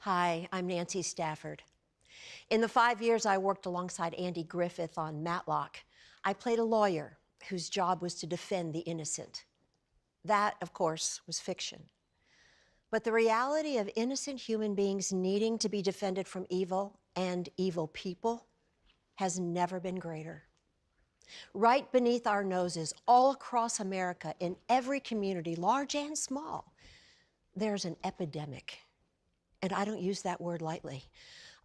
Hi, I'm Nancy Stafford. In the 5 years I worked alongside Andy Griffith on Matlock, I played a lawyer whose job was to defend the innocent. That, of course, was fiction. But the reality of innocent human beings needing to be defended from evil and evil people has never been greater. Right beneath our noses, all across America, in every community, large and small, there's an epidemic, and I don't use that word lightly,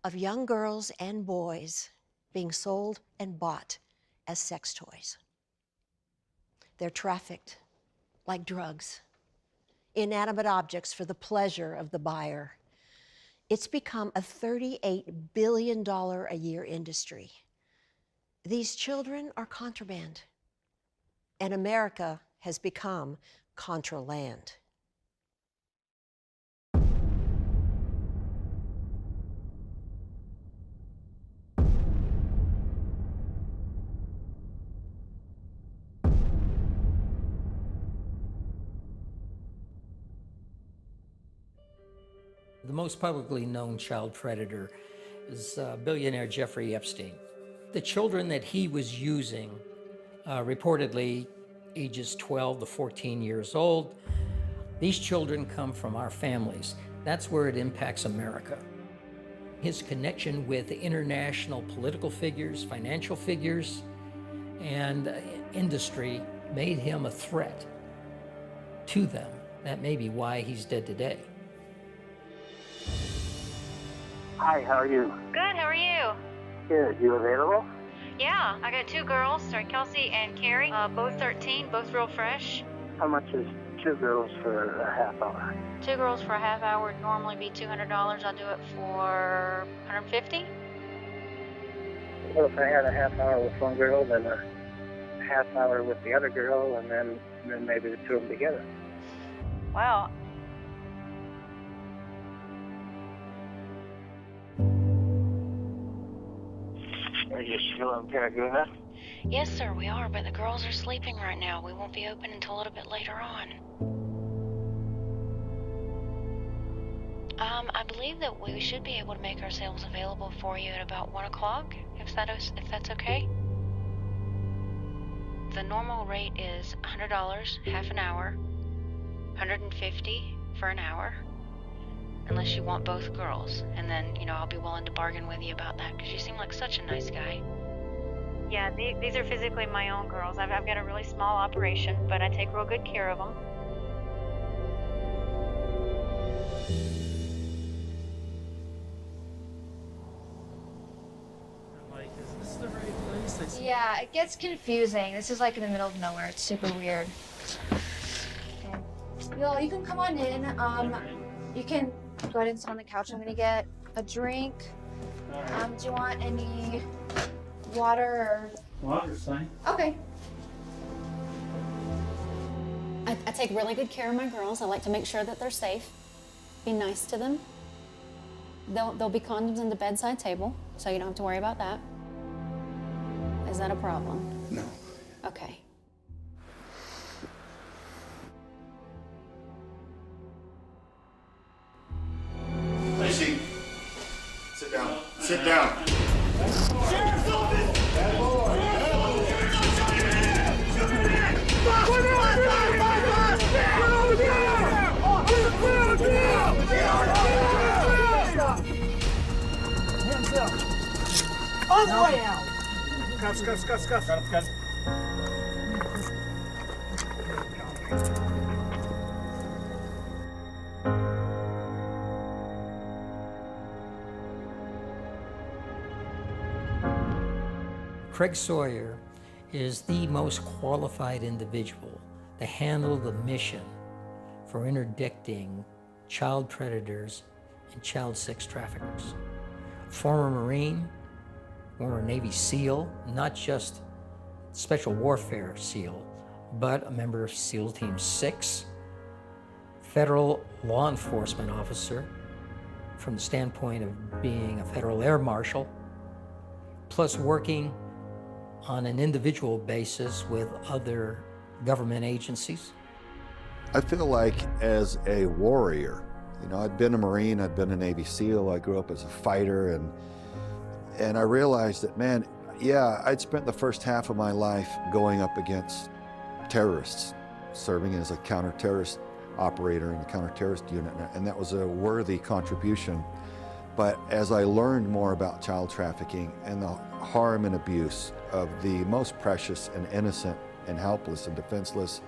of young girls and boys being sold and bought as sex toys. They're trafficked like drugs, inanimate objects for the pleasure of the buyer. It's become a $38 billion a year industry. These children are contraband, and America has become Contraland. The most publicly known child predator is billionaire Jeffrey Epstein. The children that he was using, reportedly ages 12 to 14 years old, these children come from our families. That's where it impacts America. His connection with international political figures, financial figures, and industry made him a threat to them. That may be why he's dead today. Hi, how are you? Good, how are you? Good, you available? Yeah, I got two girls, Kelsey and Carrie, both 13, both real fresh. How much is 2 girls for a half hour? 2 girls for a half hour would normally be $200. I'll do it for $150. Well, if I had a half hour with one girl, then a half hour with the other girl, and then maybe the two of them together. Wow. Are you still in Paragoona? Yes, sir, we are, but the girls are sleeping right now. We won't be open until a little bit later on. I believe that we should be able to make ourselves available for you at about 1 o'clock, if that's okay. The normal rate is $100, half an hour, $150 for an hour, unless you want both girls. And then, I'll be willing to bargain with you about that, because you seem like such a nice guy. Yeah, these are physically my own girls. I've got a really small operation, but I take real good care of them. Is this the right place? Yeah, it gets confusing. This is like in the middle of nowhere. It's super weird. Okay. Yo, you can come on in. You can go ahead and sit on the couch. I'm gonna get a drink. Do you want any water or? Water's fine. Okay. I take really good care of my girls. I like to make sure that they're safe. Be nice to them. There'll be condoms in the bedside table, so you don't have to worry about that. Is that a problem? No. Okay. Lacey, sit down. Sit down. Sheriff's office! Bad boy! Hands up. All the way out! Cuffs. Got him. Craig Sawyer is the most qualified individual to handle the mission for interdicting child predators and child sex traffickers. Former Marine, former Navy SEAL, not just Special Warfare SEAL, but a member of SEAL Team 6, federal law enforcement officer from the standpoint of being a federal air marshal, plus working on an individual basis with other government agencies. I feel like as a warrior, You know, I'd been a Marine, I'd been a Navy SEAL, I grew up as a fighter, and I realized that, man, yeah, I'd spent the first half of my life going up against terrorists, serving as a counter-terrorist operator in the counter-terrorist unit, and that was a worthy contribution. But as I learned more about child trafficking and the harm and abuse of the most precious and innocent and helpless and defenseless,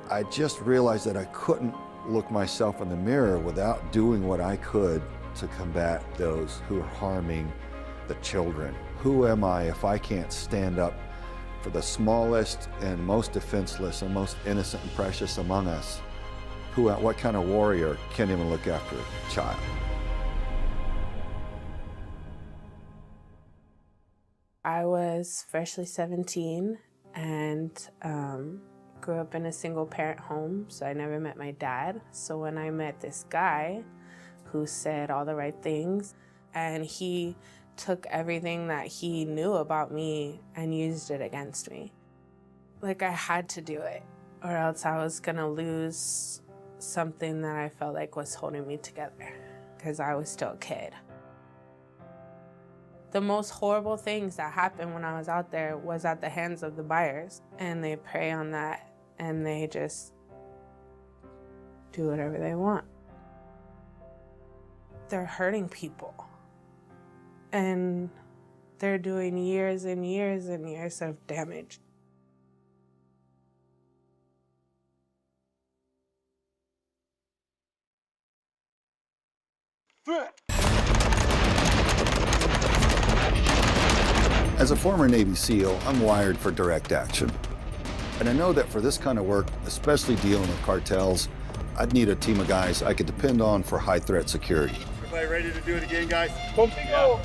I just realized that I couldn't look myself in the mirror without doing what I could to combat those who are harming the children. Who am I if I can't stand up for the smallest and most defenseless and most innocent and precious among us? What kind of warrior can't even look after a child? I was freshly 17 and grew up in a single parent home, so I never met my dad. So when I met this guy who said all the right things, and he took everything that he knew about me and used it against me. Like, I had to do it, or else I was gonna lose something that I felt like was holding me together, because I was still a kid. The most horrible things that happened when I was out there was at the hands of the buyers, and they prey on that, and they just do whatever they want. They're hurting people, and they're doing years and years and years of damage. As a former Navy SEAL, I'm wired for direct action. And I know that for this kind of work, especially dealing with cartels, I'd need a team of guys I could depend on for high threat security. Everybody ready to do it again, guys? Yeah.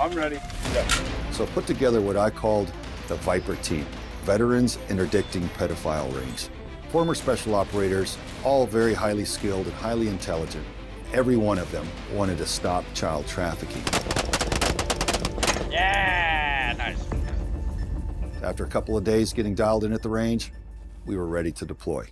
I'm ready. Yeah. So I put together what I called the Viper Team, Veterans Interdicting Pedophile Rings. Former special operators, all very highly skilled and highly intelligent. Every one of them wanted to stop child trafficking. Yeah, nice. After a couple of days getting dialed in at the range, we were ready to deploy.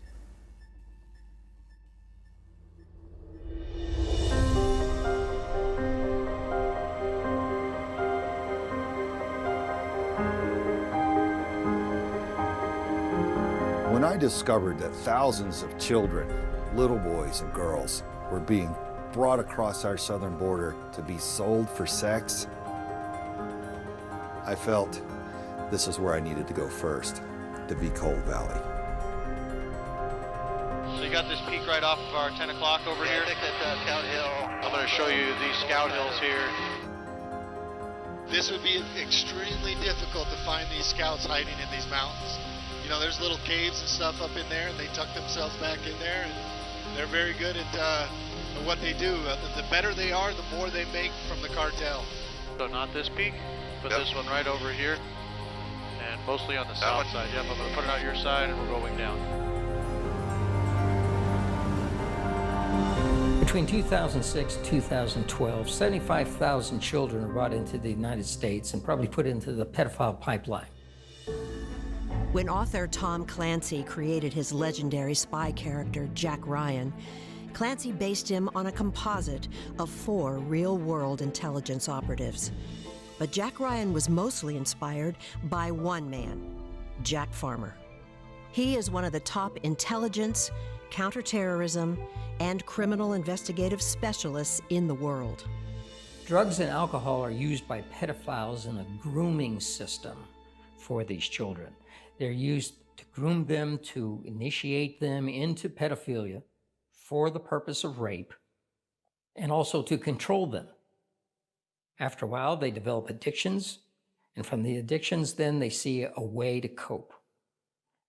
When I discovered that thousands of children, little boys and girls, were being brought across our southern border to be sold for sex, I felt this is where I needed to go first, to be Cold Valley. So you got this peak right off of our 10 o'clock over here? I think that's Scout Hill. I'm going to show you these Scout Hills here. This would be extremely difficult to find these scouts hiding in these mountains. You know, there's little caves and stuff up in there, and they tuck themselves back in there, and they're very good at what they do. The better they are, the more they make from the cartel. So not this peak, but this one right over here, and mostly on the south side. Yep, I'm going to put it on your side, and we're going down. Between 2006 and 2012, 75,000 children were brought into the United States and probably put into the pedophile pipeline. When author Tom Clancy created his legendary spy character, Jack Ryan, Clancy based him on a composite of 4 real-world intelligence operatives. But Jack Ryan was mostly inspired by one man, Jack Farmer. He is one of the top intelligence, counterterrorism, and criminal investigative specialists in the world. Drugs and alcohol are used by pedophiles in a grooming system for these children. They're used to groom them, to initiate them into pedophilia for the purpose of rape, and also to control them. After a while, they develop addictions, and from the addictions, then they see a way to cope.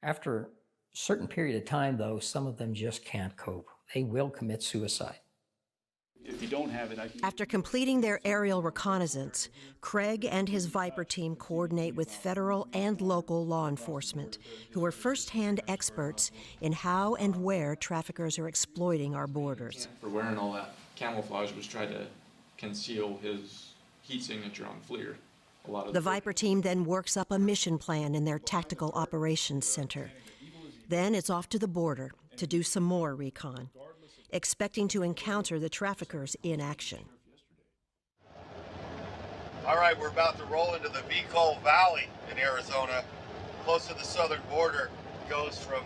After a certain period of time, though, some of them just can't cope. They will commit suicide. If you don't have it, After completing their aerial reconnaissance, Craig and his Viper team coordinate with federal and local law enforcement, who are firsthand experts in how and where traffickers are exploiting our borders. For wearing all that camouflage was try to conceal his heat signature on FLIR. The Viper team then works up a mission plan in their Tactical Operations Center. Then it's off to the border to do some more recon. expecting to encounter the traffickers in action. All right, we're about to roll into the Vico Valley in Arizona, close to the southern border. It goes from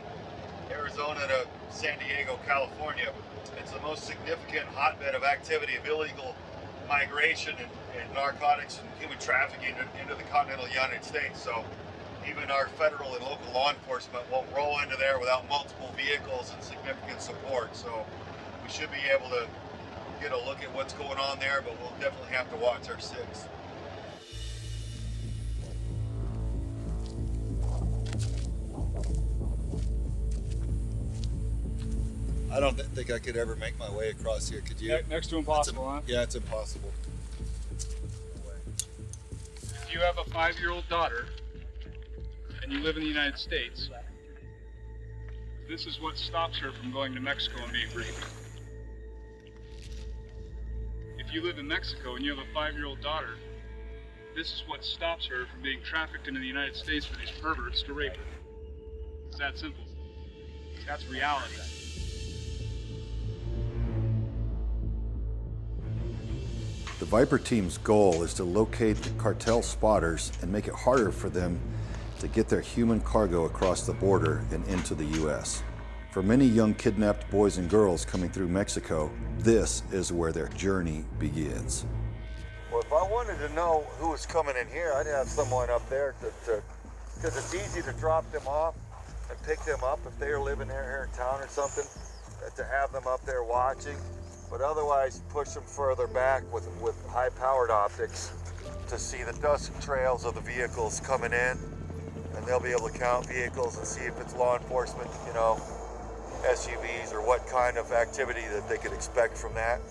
Arizona to San Diego, California. It's the most significant hotbed of activity of illegal migration and narcotics and human trafficking into the continental United States. So even our federal and local law enforcement won't roll into there without multiple vehicles and significant support. So we should be able to get a look at what's going on there, but we'll definitely have to watch our six. I don't think I could ever make my way across here, could you? Next to impossible, huh? Yeah, it's impossible. If you have a 5-year-old daughter and you live in the United States, this is what stops her from going to Mexico and being raped. If you live in Mexico and you have a 5-year-old daughter, this is what stops her from being trafficked into the United States for these perverts to rape her. It's that simple. That's reality. The Viper team's goal is to locate the cartel spotters and make it harder for them to get their human cargo across the border and into the U.S. For many young kidnapped boys and girls coming through Mexico, this is where their journey begins. Well, if I wanted to know who was coming in here, I'd have someone up there because it's easy to drop them off and pick them up if they are living here in town or something, to have them up there watching. But otherwise, push them further back with high-powered optics to see the dust trails of the vehicles coming in, and they'll be able to count vehicles and see if it's law enforcement, you know, SUVs, or what kind of activity that they could expect from that.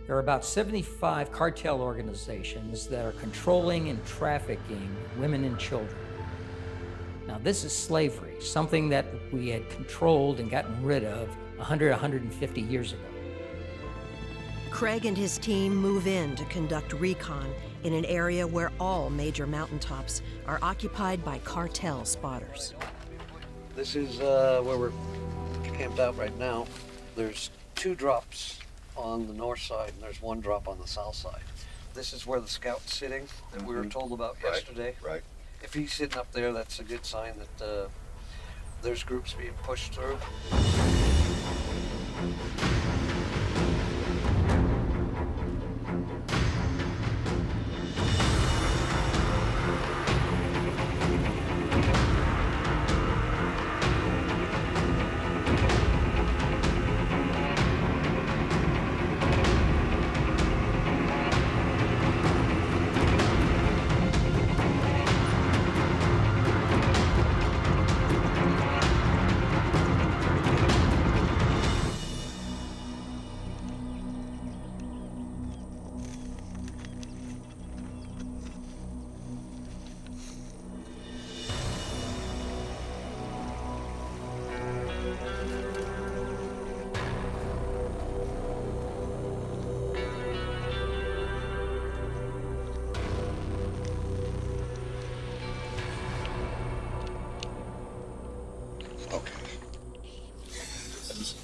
There are about 75 cartel organizations that are controlling and trafficking women and children. Now, this is slavery, something that we had controlled and gotten rid of 150 years ago. Craig and his team move in to conduct recon in an area where all major mountaintops are occupied by cartel spotters. This is where we're camped out right now. There's 2 drops on the north side and there's 1 drop on the south side. This is where the scout's sitting that we were told about yesterday. Right. If he's sitting up there, that's a good sign that there's groups being pushed through.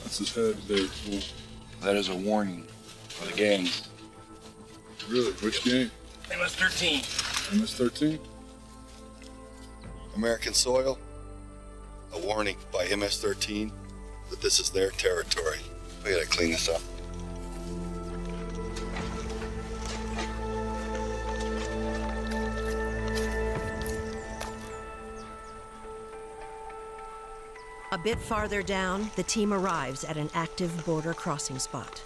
That's his head there. Cool. That is a warning for the gang. Really? Which game? MS-13. MS-13? American soil, a warning by MS-13 that this is their territory. We gotta clean this up. A bit farther down, the team arrives at an active border crossing spot.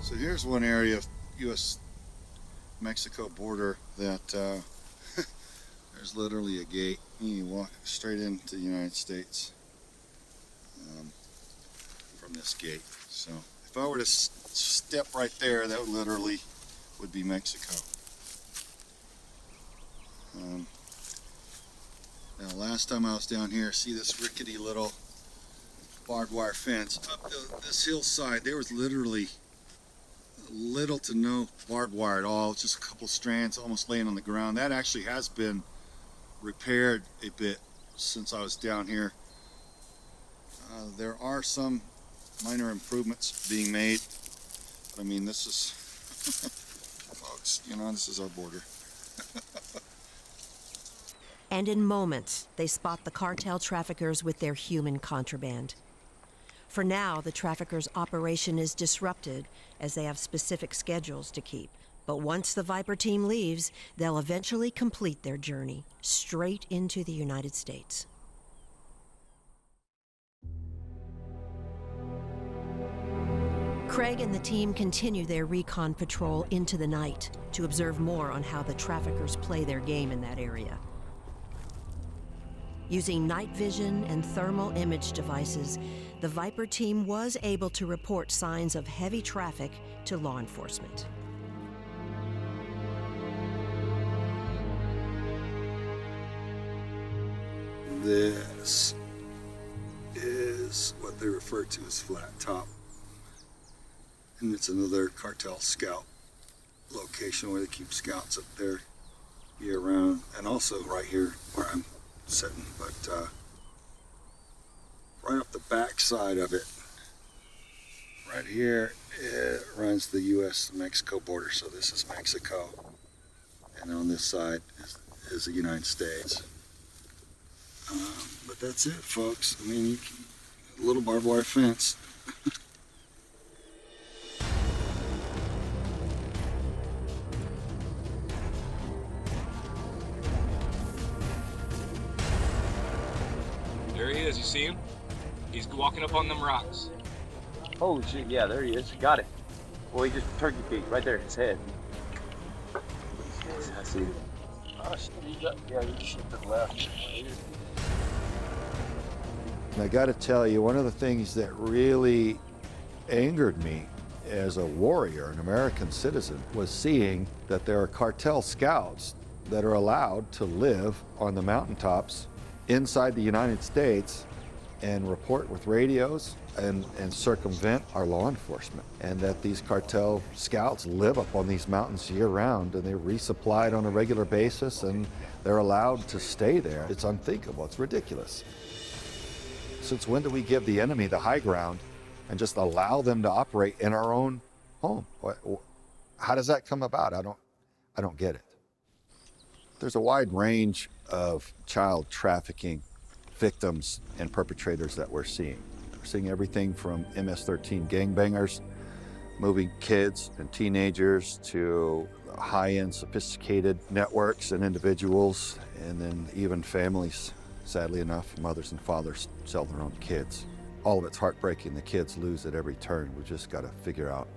So here's one area of U.S.-Mexico border that there's literally a gate. You walk straight into the United States from this gate. So if I were to step right there, that literally would be Mexico. Now, last time I was down here, see this rickety little barbed wire fence up this hillside. There was literally little to no barbed wire at all, just a couple strands almost laying on the ground. That actually has been repaired a bit since I was down here. There are some minor improvements being made. But I mean, this is, folks, you know, this is our border. And in moments, they spot the cartel traffickers with their human contraband. For now, the traffickers' operation is disrupted as they have specific schedules to keep. But once the Viper team leaves, they'll eventually complete their journey straight into the United States. Craig and the team continue their recon patrol into the night to observe more on how the traffickers play their game in that area. Using night vision and thermal image devices, the Viper team was able to report signs of heavy traffic to law enforcement. This is what they refer to as flat top. And it's another cartel scout location where they keep scouts up there year round. And also right here where I'm sitting, but right off the back side of it, right here, it runs the U.S.-Mexico border. So this is Mexico. And on this side is the United States. But that's it, folks. I mean, a little barbed wire fence. There he is, you see him? He's walking up on them rocks. Holy shit, yeah, there he is. Got it. Well, he just turkey feet right there, his head. I see it. Oh, shit, yeah, you shoot to the left. And I got to tell you, one of the things that really angered me as a warrior, an American citizen, was seeing that there are cartel scouts that are allowed to live on the mountaintops inside the United States and report with radios and circumvent our law enforcement. And that these cartel scouts live up on these mountains year round and they're resupplied on a regular basis and they're allowed to stay there. It's unthinkable, it's ridiculous. Since when do we give the enemy the high ground and just allow them to operate in our own home? How does that come about? I don't get it. There's a wide range of child trafficking victims and perpetrators that we're seeing. We're seeing everything from MS-13 gangbangers, moving kids and teenagers, to high-end sophisticated networks and individuals, and then even families. Sadly enough, mothers and fathers sell their own kids. All of it's heartbreaking. The kids lose at every turn. We've just got to figure out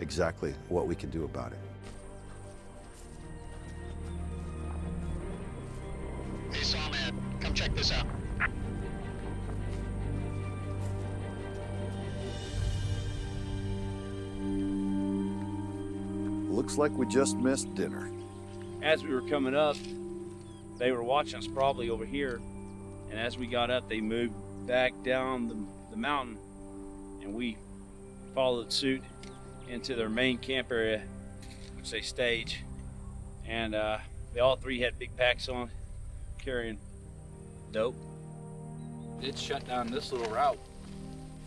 exactly what we can do about it. Hey, Sawman, come check this out. Looks like we just missed dinner. As we were coming up, they were watching us probably over here, and as we got up, they moved back down the mountain, and we followed suit into their main camp area, which they stage, and they all three had big packs on, carrying dope. It shut down this little route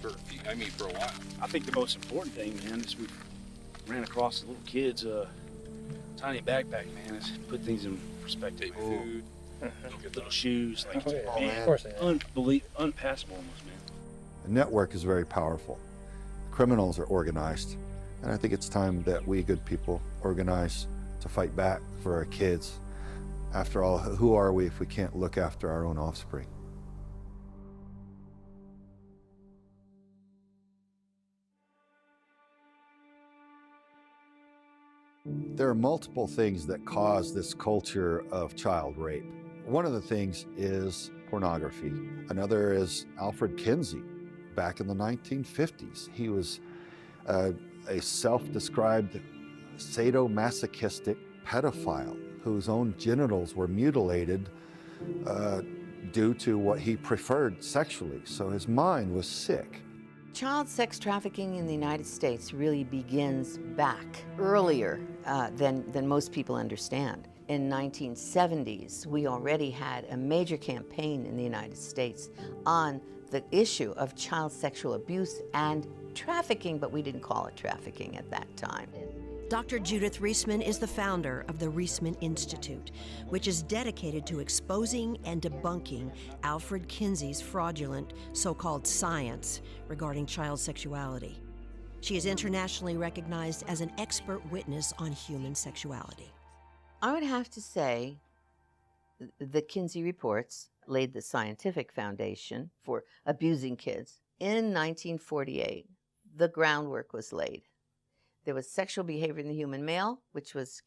for a while. I think the most important thing, man, is we ran across the little kids' tiny backpack, man. It's put things in perspective. Food, little shoes, like, man, of course unpassable almost, man. The network is very powerful. Criminals are organized, and I think it's time that we good people organize to fight back for our kids. After all, who are we if we can't look after our own offspring? There are multiple things that cause this culture of child rape. One of the things is pornography. Another is Alfred Kinsey. Back in the 1950s, he was a self-described sadomasochistic pedophile whose own genitals were mutilated due to what he preferred sexually. So his mind was sick. Child sex trafficking in the United States really begins back earlier than most people understand. In 1970s, we already had a major campaign in the United States on the issue of child sexual abuse and trafficking, but we didn't call it trafficking at that time. Dr. Judith Reisman is the founder of the Reisman Institute, which is dedicated to exposing and debunking Alfred Kinsey's fraudulent so-called science regarding child sexuality. She is internationally recognized as an expert witness on human sexuality. I would have to say the Kinsey reports laid the scientific foundation for abusing kids. In 1948, the groundwork was laid. There was Sexual Behavior in the Human Male, which was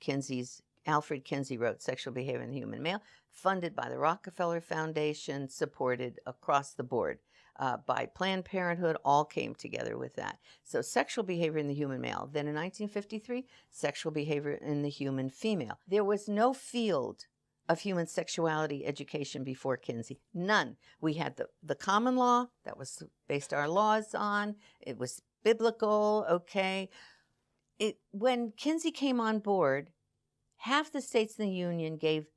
Alfred Kinsey wrote Sexual Behavior in the Human Male, funded by the Rockefeller Foundation, supported across the board by Planned Parenthood, all came together with that. So Sexual Behavior in the Human Male. Then in 1953, Sexual Behavior in the Human Female. There was no field of human sexuality education before Kinsey. None. We had the common law that was based our laws on. It was biblical, okay. When Kinsey came on board, half the states in the Union gave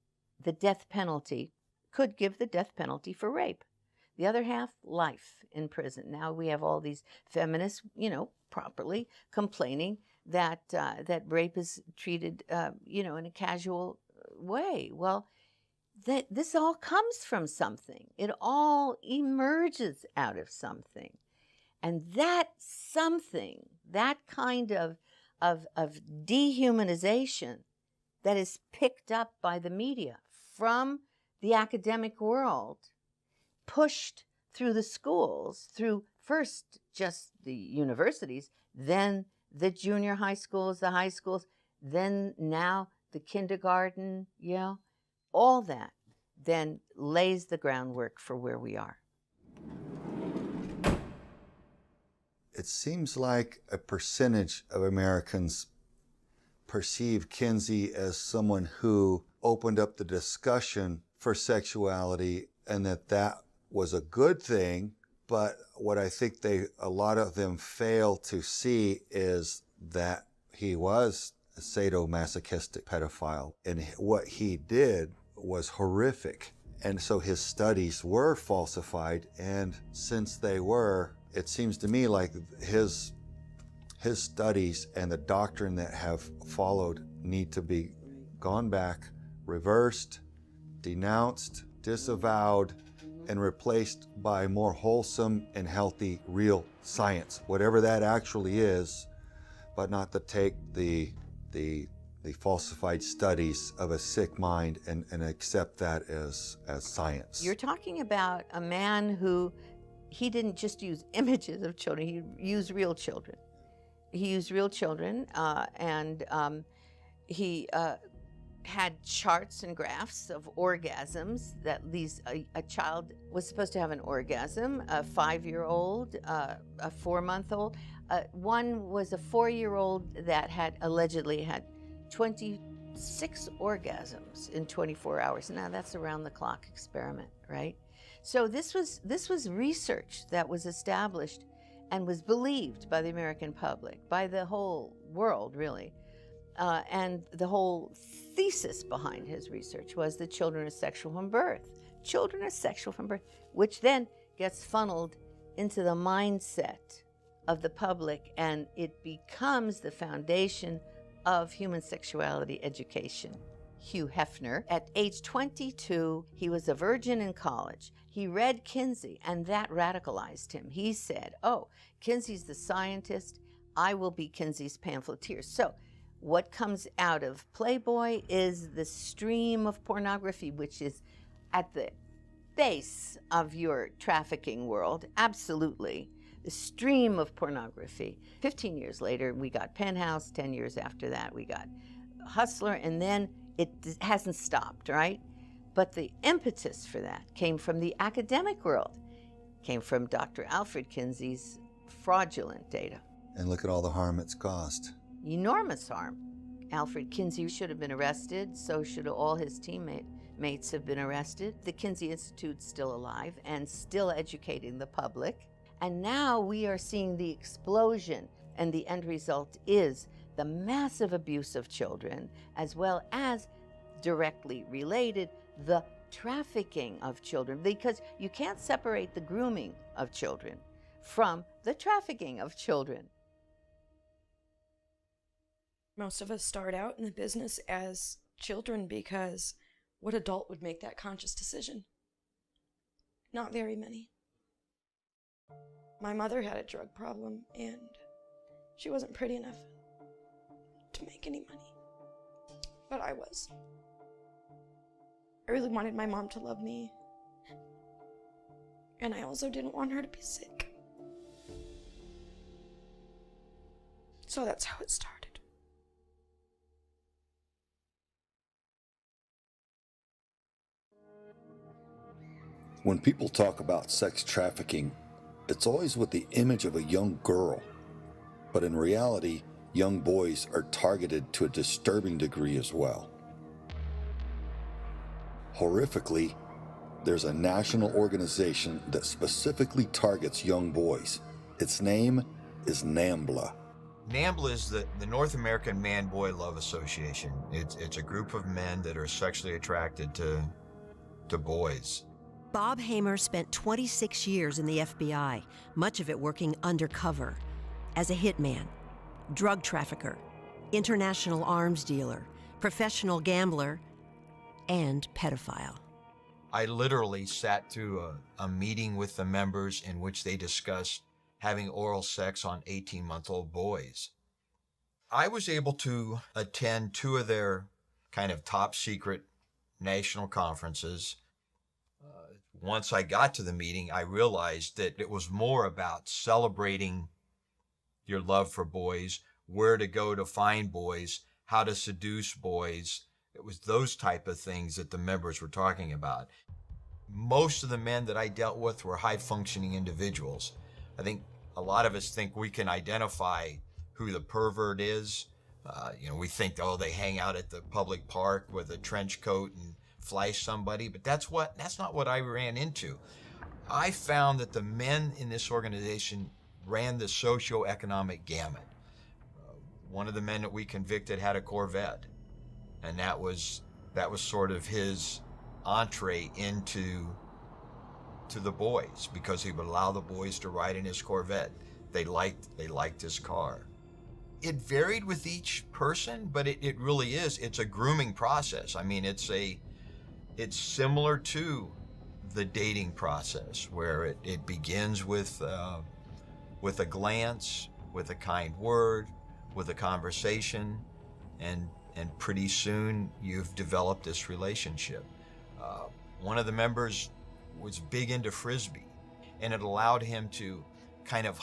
the death penalty, could give the death penalty for rape. The other half, life in prison. Now we have all these feminists, properly complaining that rape is treated, in a casual way. Well, this all comes from something. It all emerges out of something. And that something, that kind of dehumanization that is picked up by the media from the academic world, pushed through the schools, through first just the universities, then the junior high schools, the high schools, then now the kindergarten, all that then lays the groundwork for where we are. It seems like a percentage of Americans perceive Kinsey as someone who opened up the discussion for sexuality and that was a good thing, but what I think a lot of them fail to see is that he was a sadomasochistic pedophile, and what he did was horrific. And so his studies were falsified, and since they were, it seems to me like his studies and the doctrine that have followed need to be gone back, reversed, denounced, disavowed, and replaced by more wholesome and healthy real science, whatever that actually is, but not to take the falsified studies of a sick mind and accept that as science. You're talking about a man who, he didn't just use images of children, he used real children. He used real children, and he had charts and graphs of orgasms that a child was supposed to have an orgasm, a 5-year-old, a 4-month-old. One was a 4-year-old that had allegedly had 26 orgasms in 24 hours. Now that's around the clock experiment, right? So this was research that was established and was believed by the American public, by the whole world, really. And the whole thesis behind his research was that children are sexual from birth. Children are sexual from birth, which then gets funneled into the mindset of the public, and it becomes the foundation of human sexuality education. Hugh Hefner, at age 22, he was a virgin in college. He read Kinsey, and that radicalized him. He said, oh, Kinsey's the scientist. I will be Kinsey's pamphleteer. So what comes out of Playboy is the stream of pornography, which is at the base of your trafficking world, absolutely. The stream of pornography. 15 years later, we got Penthouse. 10 years after that, we got Hustler, and then it hasn't stopped, right? But the impetus for that came from the academic world, came from Dr. Alfred Kinsey's fraudulent data. And look at all the harm it's caused. Enormous harm. Alfred Kinsey should have been arrested, so should all his teammates have been arrested. The Kinsey Institute's still alive and still educating the public. And now we are seeing the explosion, and the end result is the massive abuse of children, as well as directly related, the trafficking of children, because you can't separate the grooming of children from the trafficking of children. Most of us start out in the business as children because what adult would make that conscious decision? Not very many. My mother had a drug problem and she wasn't pretty enough to make any money, but I was. I really wanted my mom to love me, and I also didn't want her to be sick. So that's how it started. When people talk about sex trafficking, it's always with the image of a young girl. But in reality, young boys are targeted to a disturbing degree as well. Horrifically, there's a national organization that specifically targets young boys. Its name is NAMBLA. NAMBLA is the North American Man-Boy Love Association. It's a group of men that are sexually attracted to boys. Bob Hamer spent 26 years in the FBI, much of it working undercover, as a hitman, drug trafficker, international arms dealer, professional gambler, and pedophile. I literally sat through a meeting with the members in which they discussed having oral sex on 18-month-old boys. I was able to attend 2 of their kind of top secret national conferences. Once I got to the meeting, I realized that it was more about celebrating your love for boys, where to go to find boys, how to seduce boys. It was those type of things that the members were talking about. Most of the men that I dealt with were high-functioning individuals. I think a lot of us think we can identify who the pervert is. We think, oh, they hang out at the public park with a trench coat and flash somebody, but that's not what I ran into. I found that the men in this organization ran the socioeconomic gamut. One of the men that we convicted had a Corvette, and that was sort of his entree into the boys, because he would allow the boys to ride in his Corvette. They liked his car. It varied with each person, but it really is. It's a grooming process. I mean, it's similar to the dating process, where it begins with a glance, with a kind word, with a conversation, and pretty soon you've developed this relationship. One of the members was big into Frisbee, and it allowed him to kind of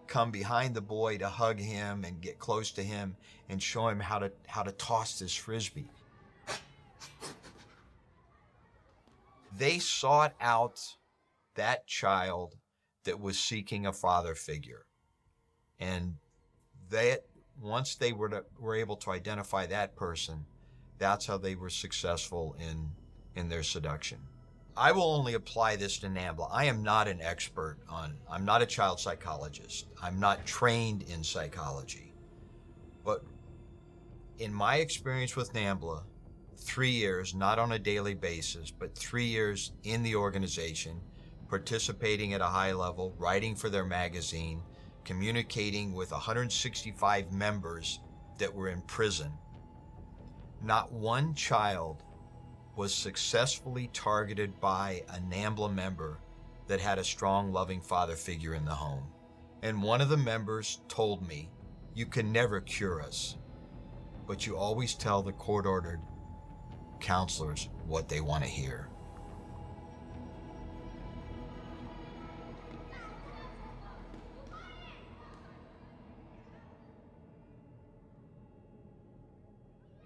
come behind the boy to hug him and get close to him and show him how to toss this Frisbee. They sought out that child that was seeking a father figure. And once they were able to identify that person, that's how they were successful in their seduction. I will only apply this to NAMBLA. I am not an expert I'm not a child psychologist. I'm not trained in psychology. But in my experience with NAMBLA, 3 years, not on a daily basis, but 3 years in the organization, participating at a high level, writing for their magazine, communicating with 165 members that were in prison. Not one child was successfully targeted by a NAMBLA member that had a strong, loving father figure in the home. And one of the members told me, "You can never cure us, but you always tell the court-ordered counselors what they want to hear."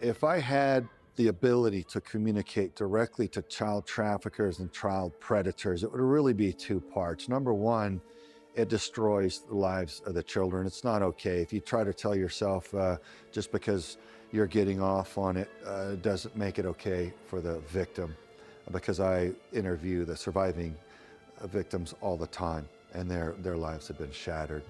If I had the ability to communicate directly to child traffickers and child predators, it would really be 2 parts. Number one, it destroys the lives of the children. It's not okay. If you try to tell yourself just because you're getting off on it doesn't make it okay for the victim, because I interview the surviving victims all the time, and their lives have been shattered.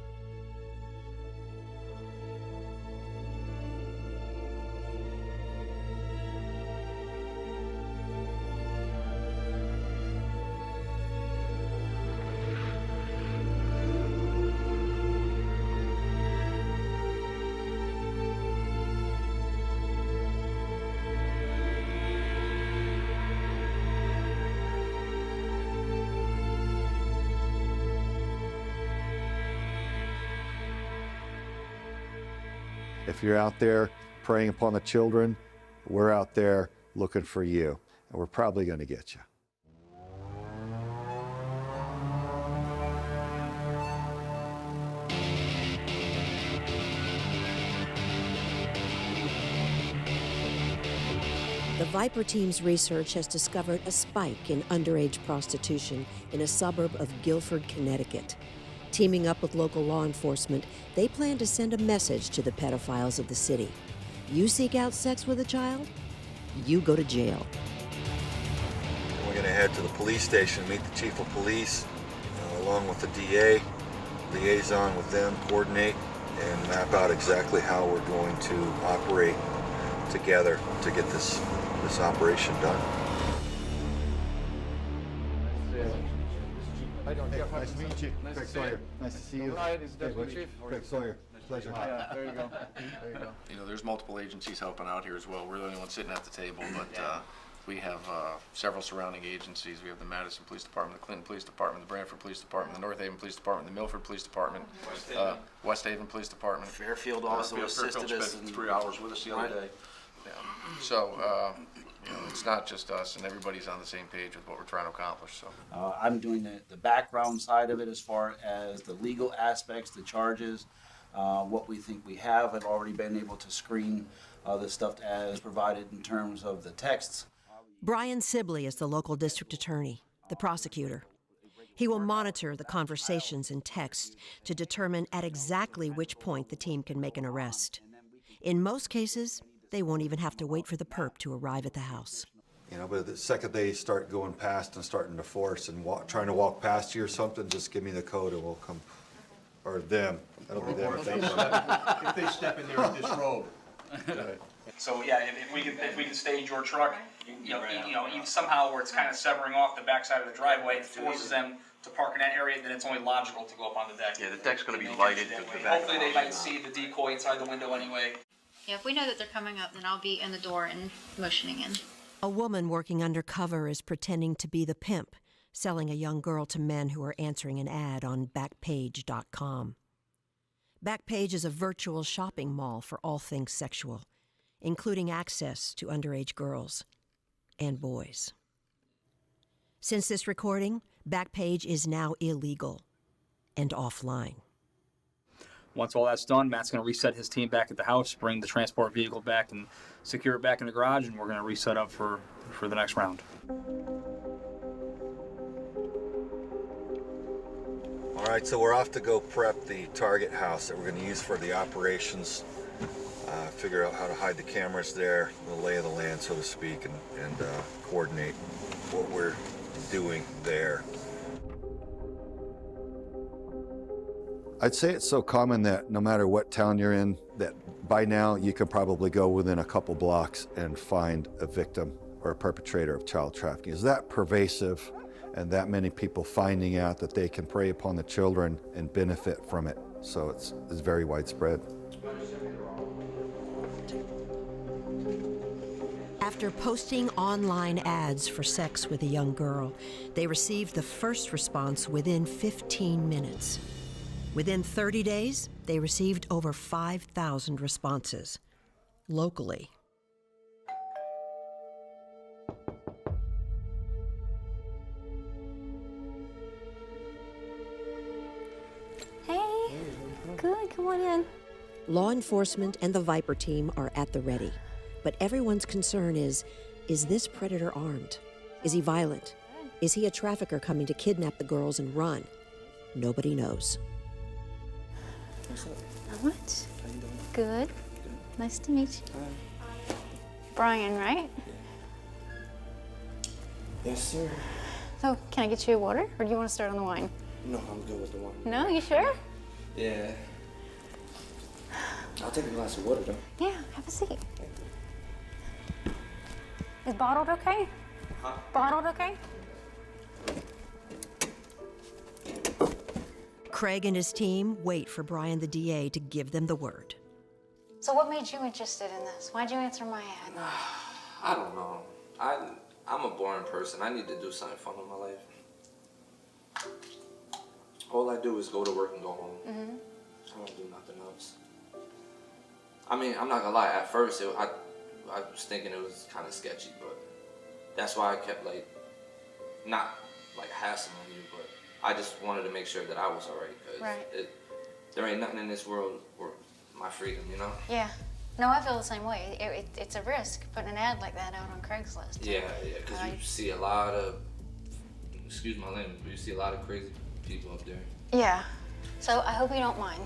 If you're out there preying upon the children, we're out there looking for you, and we're probably going to get you. The Viper team's research has discovered a spike in underage prostitution in a suburb of Guilford, Connecticut. Teaming up with local law enforcement, they plan to send a message to the pedophiles of the city. You seek out sex with a child, you go to jail. We're going to head to the police station, meet the chief of police, along with the DA, liaison with them, coordinate, and map out exactly how we're going to operate together to get this operation done. Nice to meet you. Craig Sawyer. Nice to see you. Hi, this is Deputy Chief. Craig Sawyer. Pleasure. Yeah, there you go. There you go. You know, there's multiple agencies helping out here as well. We're the only ones sitting at the table, but we have several surrounding agencies. We have the Madison Police Department, the Clinton Police Department, the Branford Police Department, the North Haven Police Department, the Milford Police Department, West Haven Police Department. Fairfield also assisted us. Spent 3 hours with us the other day. Yeah. So, you know, it's not just us, and everybody's on the same page with what we're trying to accomplish. So, I'm doing the background side of it as far as the legal aspects, the charges, what we think we have. I've already been able to screen the stuff as provided in terms of the texts. Brian Sibley is the local district attorney, the prosecutor. He will monitor the conversations and texts to determine at exactly which point the team can make an arrest. In most cases, they won't even have to wait for the perp to arrive at the house. You know, but the second they start going past and starting to force and trying to walk past you or something, just give me the code and we'll come, or them. That'll be them. If they step in there with this robe. Right. So yeah, if we can stage your truck, you know, even somehow where it's kind of severing off the backside of the driveway, it forces them to park in that area, then it's only logical to go up on the deck. yeah, the deck's going to be lighted. Hopefully they might see the decoy inside the window anyway. Yeah, if we know that they're coming up, then I'll be in the door and motioning in. A woman working undercover is pretending to be the pimp, selling a young girl to men who are answering an ad on Backpage.com. Backpage is a virtual shopping mall for all things sexual, including access to underage girls and boys. Since this recording, Backpage is now illegal and offline. Once all that's done, Matt's going to reset his team back at the house, bring the transport vehicle back and secure it back in the garage, and we're going to reset up for the next round. All right, so we're off to go prep the target house that we're going to use for the operations, figure out how to hide the cameras there, the lay of the land, so to speak, and coordinate what we're doing there. I'd say it's so common that no matter what town you're in, that by now you can probably go within a couple blocks and find a victim or a perpetrator of child trafficking. Is that pervasive, and that many people finding out that they can prey upon the children and benefit from it? So it's very widespread. After posting online ads for sex with a young girl, they received the first response within 15 minutes. Within 30 days, they received over 5,000 responses, locally. Hey, good, come on in. Law enforcement and the Viper team are at the ready, but everyone's concern is this predator armed? Is he violent? Is he a trafficker coming to kidnap the girls and run? Nobody knows. What? Good. Nice to meet you. Brian, right? Yes, sir. So, can I get you a water, or do you want to start on the wine? No, I'm good with the wine. No, you sure? Yeah. I'll take a glass of water, though. Yeah, have a seat. Is bottled okay? Huh? Bottled okay? Craig and his team wait for Brian the DA to give them the word. So what made you interested in this? Why'd you answer my ad? I don't know. I'm a boring person. I need to do something fun in my life. All I do is go to work and go home. I don't do nothing else. I mean, I'm not gonna lie, at first I was thinking it was kind of sketchy, but that's why I kept like, not like hassling you, but I just wanted to make sure that I was alright, because Right. there ain't nothing in this world worth my freedom, you know? Yeah. No, I feel the same way. It's a risk putting an ad like that out on Craigslist. Yeah, because you see a lot of, excuse my language, but you see a lot of crazy people up there. Yeah. So I hope you don't mind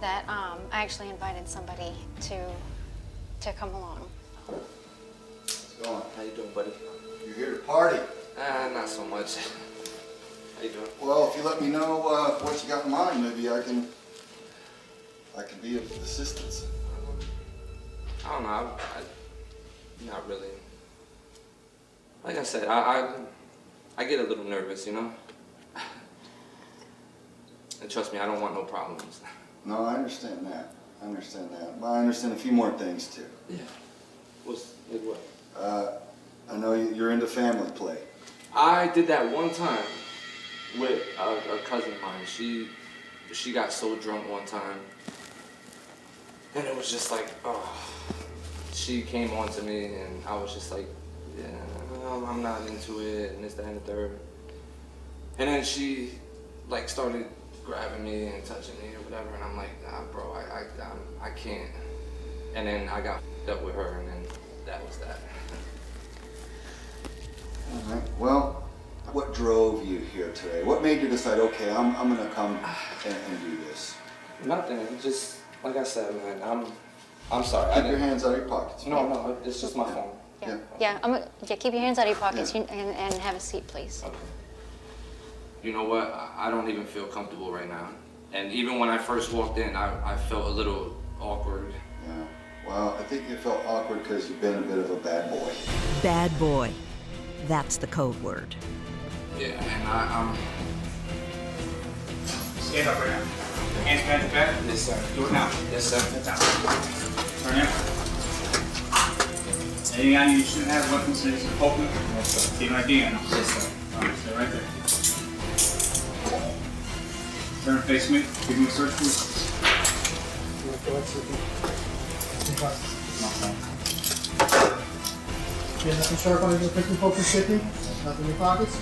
that I actually invited somebody to come along. What's going on? How you doing, buddy? You're here to party. Not so much. How you doing? Well, if you let me know what you got in mind, maybe I can be of assistance. I don't know. I not really. Like I said, I get a little nervous, you know. And trust me, I don't want no problems. No, I understand that. I understand that. But I understand a few more things too. Yeah. Like what? I know you're into family play. I did that one time with a cousin of mine. She got so drunk one time, and it was just like, oh. She came on to me, and I was just like, yeah, I'm not into it, and this, that, and the third. And then she like started grabbing me and touching me or whatever, and I'm like, nah, bro, I can't. And then I got up with her, and then that was that. All right. Well, what drove you here today? What made you decide, okay, I'm gonna come and do this? Nothing. Just like I said, man. I'm sorry. Keep your hands out of your pockets. No, it's just my phone. Yeah. Keep your hands out of your pockets and have a seat, please. Okay. You know what? I don't even feel comfortable right now. And even when I first walked in, I felt a little awkward. Yeah. Well, I think you felt awkward because you've been a bit of a bad boy. Bad boy. That's the code word. Yeah, and I'm... Stand up right now. Hands behind your back. Yes, sir. Do it now. Yes, sir. That's out. Turn in. Anything on you shouldn't have, weapons, things to open? Yes, sir. Keep an ID on them. Yes, sir. All right, stay right there. Turn and face me. Give me a search, please. You have nothing sharp on your picking focus sticky? Nothing in your pockets?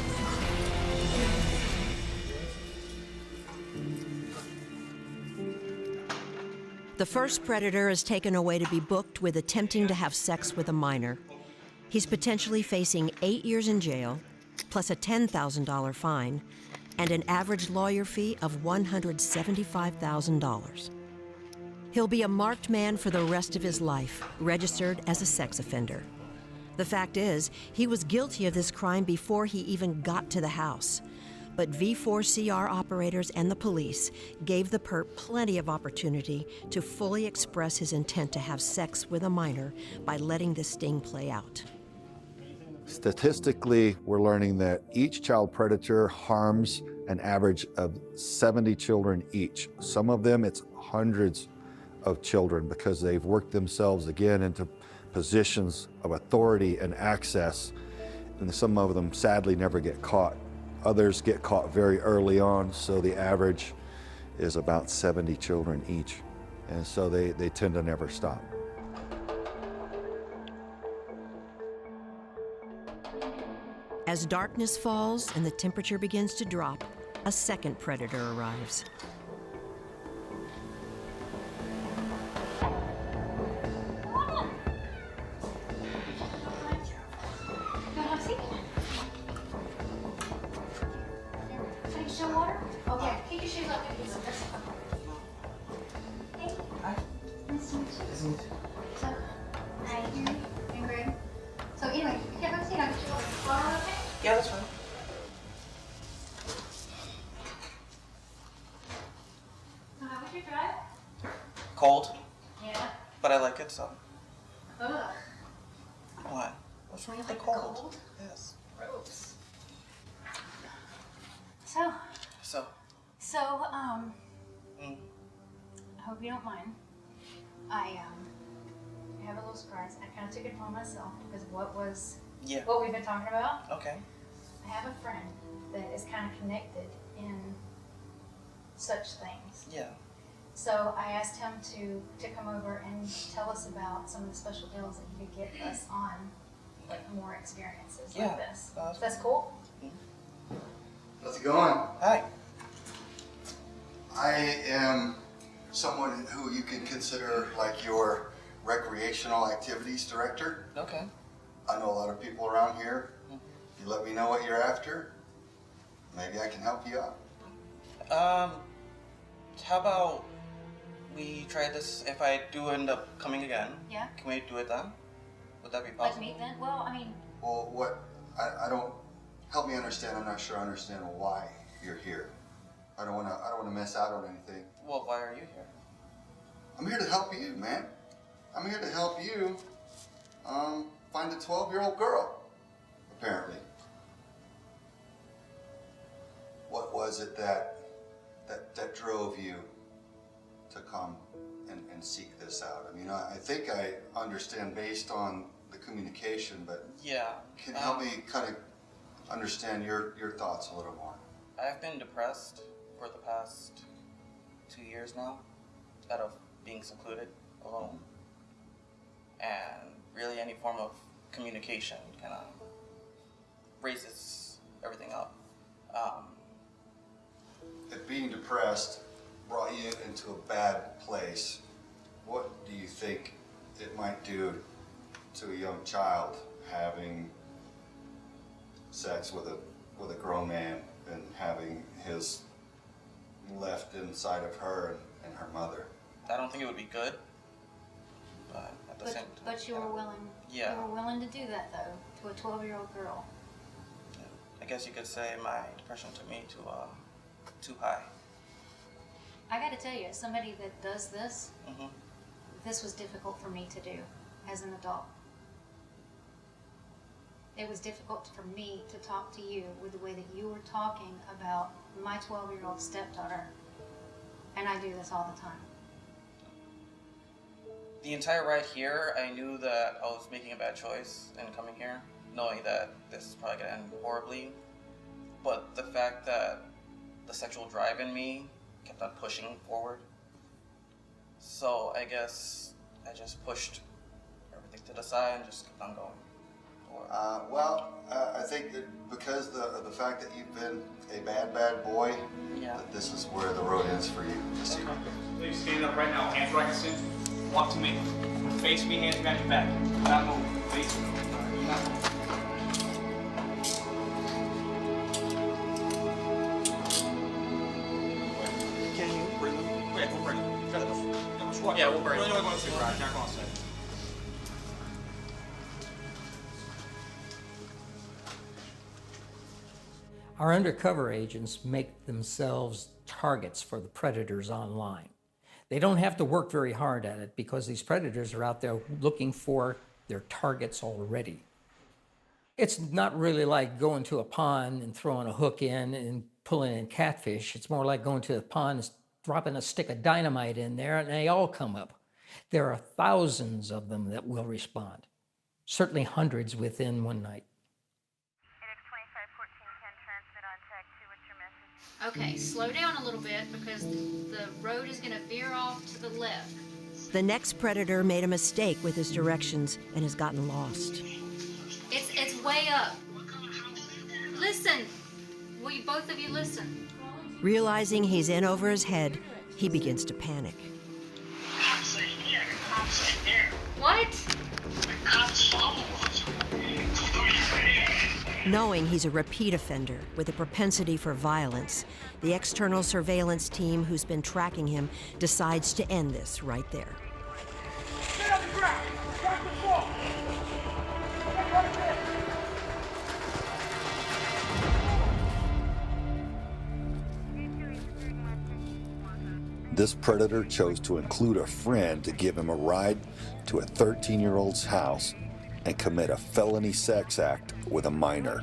The first predator is taken away to be booked with attempting to have sex with a minor. He's potentially facing 8 years in jail, plus a $10,000 fine, and an average lawyer fee of $175,000. He'll be a marked man for the rest of his life, registered as a sex offender. The fact is, he was guilty of this crime before he even got to the house. But V4CR operators and the police gave the perp plenty of opportunity to fully express his intent to have sex with a minor by letting this sting play out. Statistically, we're learning that each child predator harms an average of 70 children each. Some of them, it's hundreds of children because they've worked themselves again into positions of authority and access, and some of them sadly never get caught. Others get caught very early on, so the average is about 70 children each, and so they tend to never stop. As darkness falls and the temperature begins to drop, a second predator arrives. Yeah, that's fine. So how was your drive? Cold, Yeah. but I like it, so. Ugh. What? What's wrong with the Like cold? Yes. Gross. So. I hope you don't mind. I have a little surprise. I kind of took it upon myself because what we've been talking about. Okay. I have a friend that is kind of connected in such things. Yeah. So I asked him to come over and tell us about some of the special deals that he could get us on, like more experiences like this. That's cool? How's it going? Hi. I am someone who you can consider like your recreational activities director. Okay. I know a lot of people around here. You let me know what you're after. Maybe I can help you out. How about we try this if I do end up coming again? Yeah. Can we do it then? Would that be possible? Like meet then? Well, I mean, Well, what, I don't, help me understand, I'm not sure I understand why you're here. I don't wanna miss out on anything. Well, why are you here? I'm here to help you, man. I'm here to help you, find a 12-year-old girl, apparently. What was it that drove you to come and seek this out? I mean, I think I understand based on the communication, but Yeah. can you help me kind of understand your thoughts a little more? I've been depressed for the past 2 years now, out of being secluded, alone. And really any form of communication kind of raises everything up. If being depressed brought you into a bad place, what do you think it might do to a young child having sex with a grown man and having his left inside of her and her mother? I don't think it would be good, but at the same time. but you were willing. Yeah. You were willing to do that though, to a 12-year-old girl. I guess you could say my depression took me too high. I got to tell you, as somebody that does this, this was difficult for me to do as an adult. It was difficult for me to talk to you with the way that you were talking about my 12-year-old stepdaughter, and I do this all the time. The entire ride here, I knew that I was making a bad choice in coming here, knowing that this is probably gonna end horribly. But the fact that the sexual drive in me kept on pushing forward. So I guess I just pushed everything to the side and just kept on going. I think that because the fact that you've been a bad boy, that this is where the road ends for you. Please stand up right now, hands right in. Walk to me. Face me, hands behind your back. Do not move. Face me. Do not move. Can you bring them? Yeah, we'll bring them. Yeah, we'll bring them. Really want to see right. Jack on set. Our undercover agents make themselves targets for the predators online. They don't have to work very hard at it because these predators are out there looking for their targets already. It's not really like going to a pond and throwing a hook in and pulling in catfish. It's more like going to a pond and dropping a stick of dynamite in there and they all come up. There are thousands of them that will respond, certainly hundreds within one night. Okay, slow down a little bit because the road is going to veer off to the left. The next predator made a mistake with his directions and has gotten lost. It's way up. Listen. Will you both of you listen? Realizing he's in over his head, he begins to panic. Cops are here. Cops are here. What? The cops follow us. Knowing he's a repeat offender with a propensity for violence, the external surveillance team who's been tracking him decides to end this right there. Get on the ground. Watch the ball. This predator chose to include a friend to give him a ride to a 13-year-old's house and commit a felony sex act with a minor.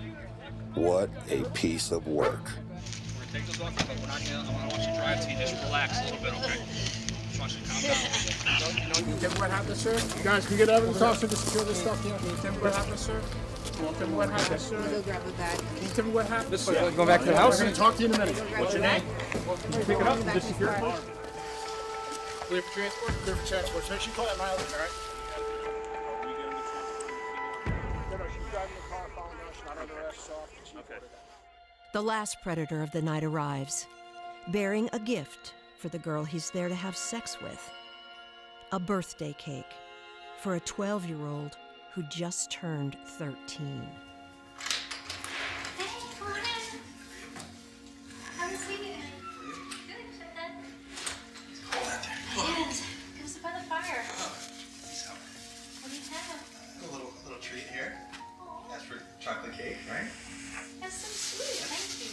What a piece of work. We're gonna take those off, but we're not gonna. I want you to drive so you just relax a little bit, okay? Just want you to calm down. Can you tell me what happened, sir? You guys can get evidence officer to secure this stuff here. Can you tell me what happened, sir? Can you tell me what happened, sir? Go grab the bag. Can you tell me what happened? This is going back to the house. We're going to talk to you in a minute. What's your name? Can you pick it up and just secure it? Clear for transport? Clear for transport. So make sure you call that mileage, all right? No, she's driving the car, following us, not under arrest, soft. Okay. The last predator of the night arrives, bearing a gift for the girl he's there to have sex with. A birthday cake for a 12-year-old who just turned 13. Hey, come on in. Have a seat. Good, shut that. Yes, come sit by the fire. What do you have? A little treat here. That's for chocolate cake, right? That's so sweet. Thank you.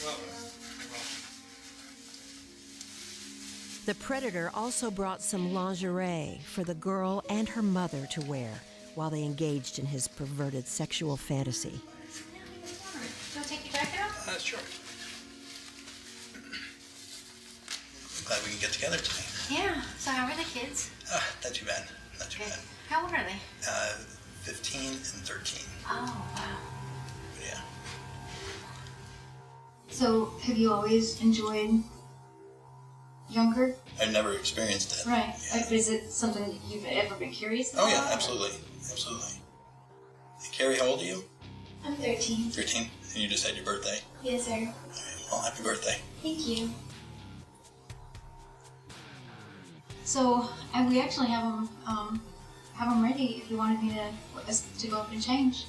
You're welcome. The predator also brought some lingerie for the girl and her mother to wear while they engaged in his perverted sexual fantasy. Do you want to take your jacket off? Sure. I'm glad we can get together tonight. Yeah. So how are the kids? Not too bad. Not too bad. How old are they? 15 and 13. Oh, wow. Yeah. So have you always enjoyed younger? I never experienced it. Right. Like, is it something that you've ever been curious about? Oh yeah, absolutely. Absolutely. Hey, Carrie, how old are you? I'm 13. 13? And you just had your birthday? Yes, sir. All right, well, happy birthday. Thank you. So we actually have them ready if you wanted me to go up and change.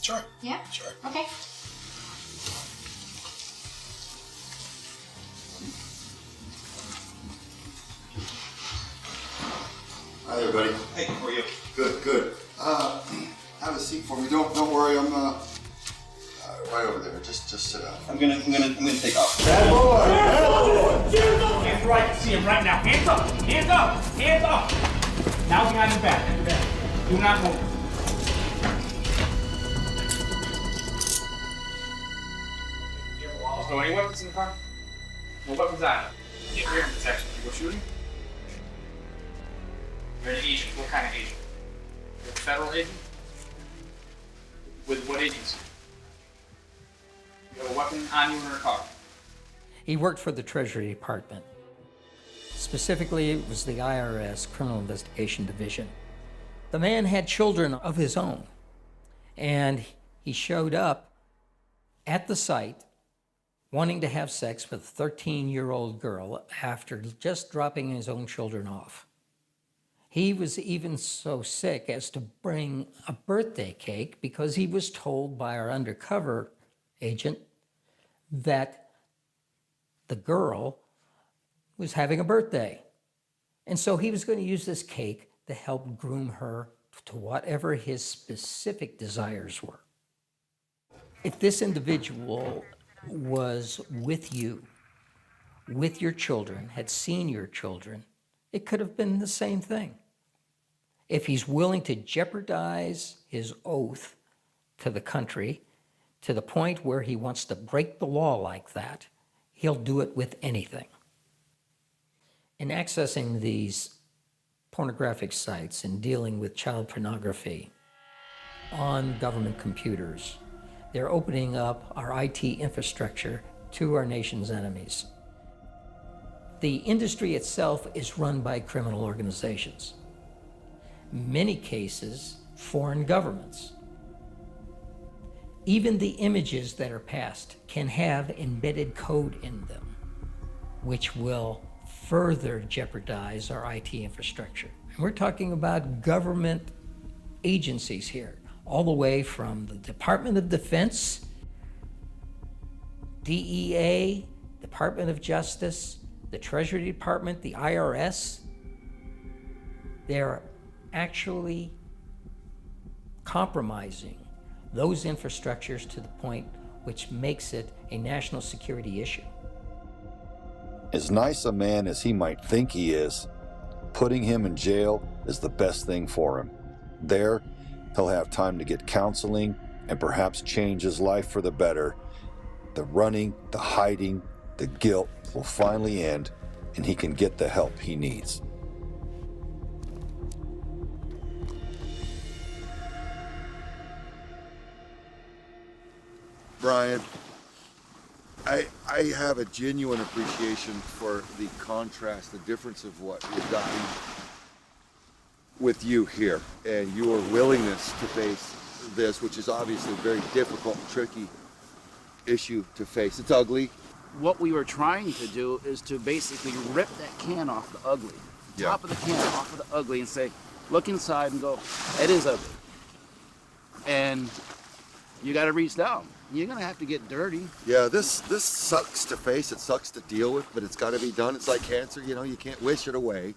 Sure. Yeah? Sure. Okay. Hi there, buddy. Hey, how are you? Good, good. Have a seat for me. Don't worry. I'm right over there. Just sit down. I'm gonna take off. Bad boy. Bad boy. Hands right, see him right now. Hands up, hands up, hands up. Now behind the back. Do not move. There's no any weapons in the car? No weapons on it. Get rear protection. You go shooting? You're an agent. What kind of agent? You're a federal agent? With what agency? You have a weapon on you in your car? He worked for the Treasury Department. Specifically, it was the IRS Criminal Investigation Division. The man had children of his own, and he showed up at the site wanting to have sex with a 13-year-old girl after just dropping his own children off. He was even so sick as to bring a birthday cake because he was told by our undercover agent that the girl was having a birthday. And so he was going to use this cake to help groom her to whatever his specific desires were. If this individual was with you, with your children, had seen your children, it could have been the same thing. If he's willing to jeopardize his oath to the country to the point where he wants to break the law like that, he'll do it with anything. In accessing these pornographic sites and dealing with child pornography on government computers, they're opening up our IT infrastructure to our nation's enemies. The industry itself is run by criminal organizations. Many cases, foreign governments. Even the images that are passed can have embedded code in them, which will further jeopardize our IT infrastructure. And we're talking about government agencies here, all the way from the Department of Defense, DEA, Department of Justice, the Treasury Department, the IRS. They're actually compromising those infrastructures to the point which makes it a national security issue. As nice a man as he might think he is, putting him in jail is the best thing for him. There, he'll have time to get counseling and perhaps change his life for the better. The running, the hiding, the guilt will finally end, and he can get the help he needs. Brian, I have a genuine appreciation for the contrast, the difference of what we've gotten with you here and your willingness to face this, which is obviously a very difficult, tricky issue to face. It's ugly. What we were trying to do is to basically rip that can off the ugly, top of the can off of the ugly, and say, look inside and go, it is ugly. And you got to reach down. You're gonna have to get dirty. Yeah, this sucks to face, it sucks to deal with, but it's got to be done. It's like cancer, you know, you can't wish it away.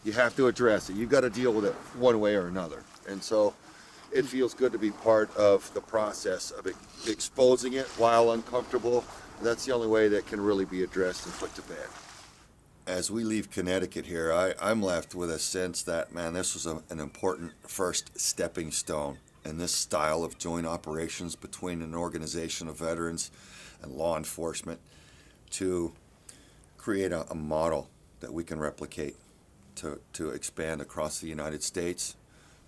You have to address it. You've got to deal with it one way or another. And so it feels good to be part of the process of exposing it while uncomfortable. That's the only way that can really be addressed and put to bed. As we leave Connecticut here, I'm left with a sense that, man, this was an important first stepping stone in this style of joint operations between an organization of veterans and law enforcement to create a model that we can replicate to expand across the United States,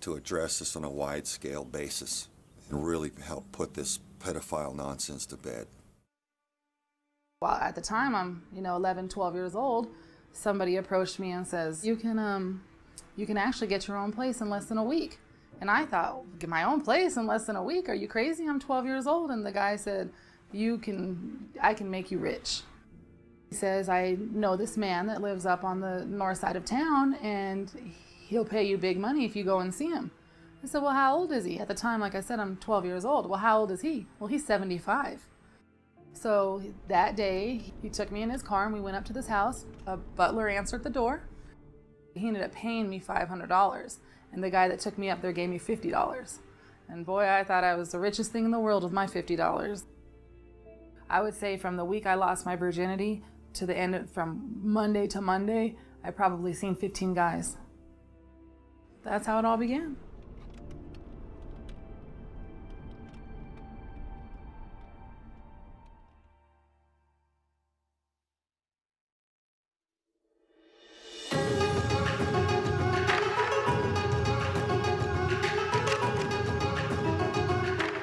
to address this on a wide-scale basis and really help put this pedophile nonsense to bed. Well, at the time, I'm 11, 12 years old. Somebody approached me and says, you can actually get your own place in less than a week. And I thought, get my own place in less than a week? Are you crazy? I'm 12 years old. And the guy said, I can make you rich. He says, I know this man that lives up on the north side of town, and he'll pay you big money if you go and see him. I said, well, how old is he? At the time, like I said, I'm 12 years old. Well, how old is he? Well, he's 75. So that day, he took me in his car and we went up to this house. A butler answered the door. He ended up paying me $500. And the guy that took me up there gave me $50. And boy, I thought I was the richest thing in the world with my $50. I would say from the week I lost my virginity to the end, from Monday to Monday, I probably seen 15 guys. That's how it all began.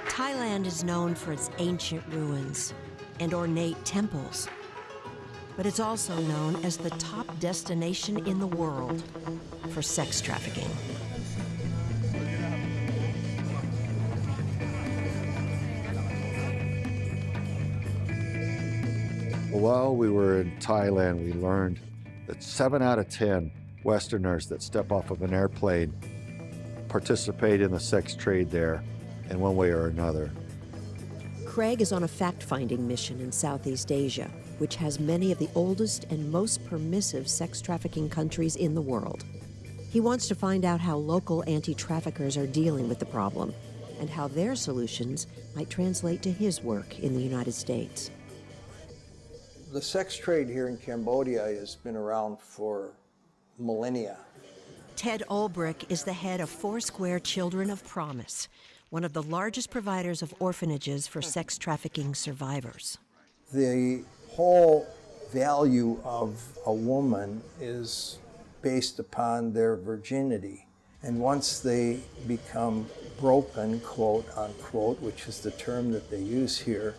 Thailand is known for its ancient ruins and ornate temples, but it's also known as the top destination in the world for sex trafficking. While we were in Thailand, we learned that 7 out of 10 Westerners that step off of an airplane participate in the sex trade there in one way or another. Craig is on a fact-finding mission in Southeast Asia, which has many of the oldest and most permissive sex trafficking countries in the world. He wants to find out how local anti-traffickers are dealing with the problem and how their solutions might translate to his work in the United States. The sex trade here in Cambodia has been around for millennia. Ted Olbrich is the head of Foursquare Children of Promise, one of the largest providers of orphanages for sex trafficking survivors. The whole value of a woman is based upon their virginity. And once they become broken, quote unquote, which is the term that they use here,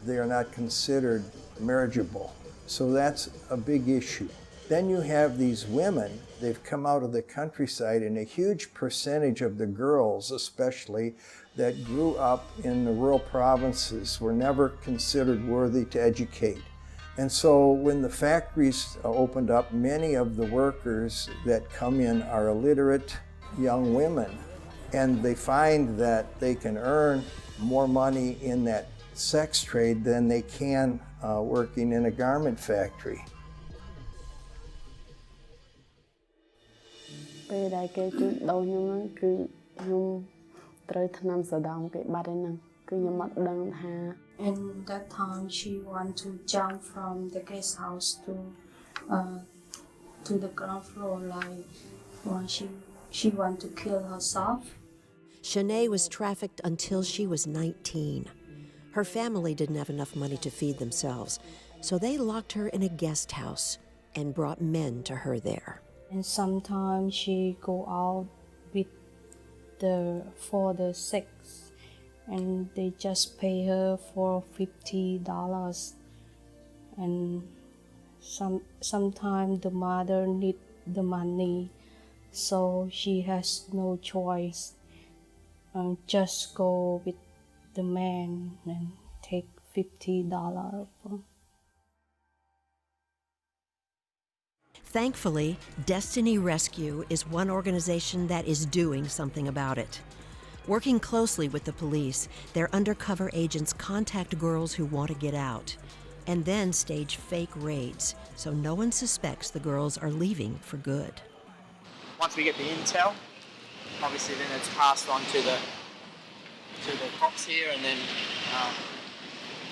they are not considered marriageable. So that's a big issue. Then you have these women, they've come out of the countryside, and a huge percentage of the girls especially that grew up in the rural provinces were never considered worthy to educate. And so when the factories opened up, many of the workers that come in are illiterate young women, and they find that they can earn more money in that sex trade than they can working in a garment factory. ពេលដែលគេជួញដូរខ្ញុំហ្នឹងគឺខ្ញុំត្រូវថ្នាំសដងគេបាត់ហើយហ្នឹងគឺខ្ញុំអត់ដឹងថា And that time she want to jump from the guest house to the ground floor, like when she want to kill herself. Shanae was trafficked until she was 19. Her family didn't have enough money to feed themselves, so they locked her in a guest house and brought men to her there. And sometimes she go out with for the sex, and they just pay her for $50, and sometimes the mother need the money, so she has no choice. Just go with the man and take $50 from. Thankfully, Destiny Rescue is one organization that is doing something about it. Working closely with the police, their undercover agents contact girls who want to get out, and then stage fake raids so no one suspects the girls are leaving for good. Once we get the intel, obviously then it's passed on to the cops here, and then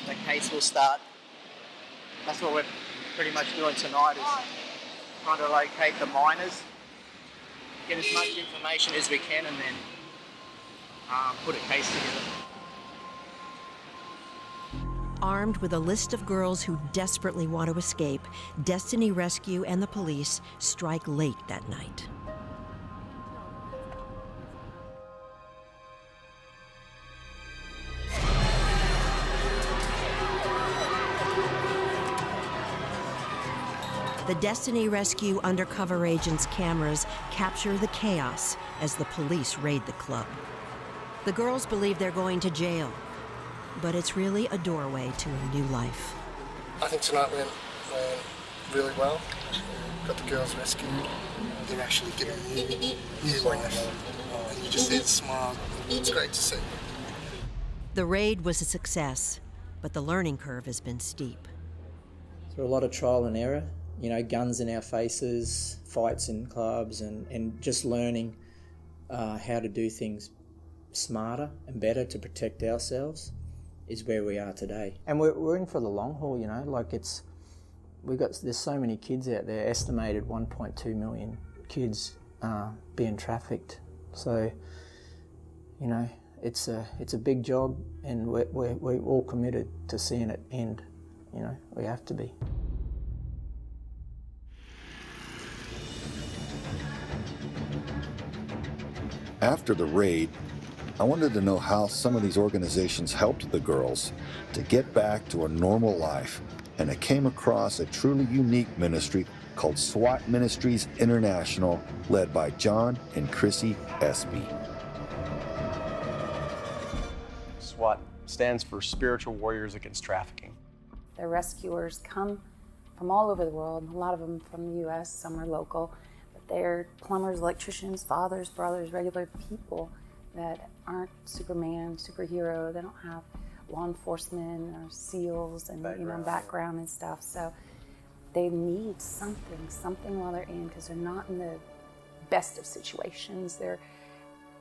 the case will start. That's what we're pretty much doing tonight, is trying to locate the minors, get as much information as we can, and then put a case together. Armed with a list of girls who desperately want to escape, Destiny Rescue and the police strike late that night. The Destiny Rescue undercover agents' cameras capture the chaos as the police raid the club. The girls believe they're going to jail, but it's really a doorway to a new life. I think tonight went really well. Got the girls rescued. They're actually getting a new life. And you just see the smile. It's great to see. The raid was a success, but the learning curve has been steep. So a lot of trial and error, you know, guns in our faces, fights in clubs, and just learning how to do things smarter and better to protect ourselves is where we are today. And we're in for the long haul, you know, like there's so many kids out there, estimated 1.2 million kids being trafficked. So, you know, it's a big job, and we're all committed to seeing it end. You know, we have to be. After the raid, I wanted to know how some of these organizations helped the girls to get back to a normal life, and I came across a truly unique ministry called SWAT Ministries International, led by John and Chrissy Espy. SWAT stands for Spiritual Warriors Against Trafficking. The rescuers come from all over the world, a lot of them from the U.S., some are local, but they're plumbers, electricians, fathers, brothers, regular people that aren't Superman, superhero. They don't have law enforcement or SEALs and background and stuff. So they need something while they're in, because they're not in the best of situations. They're,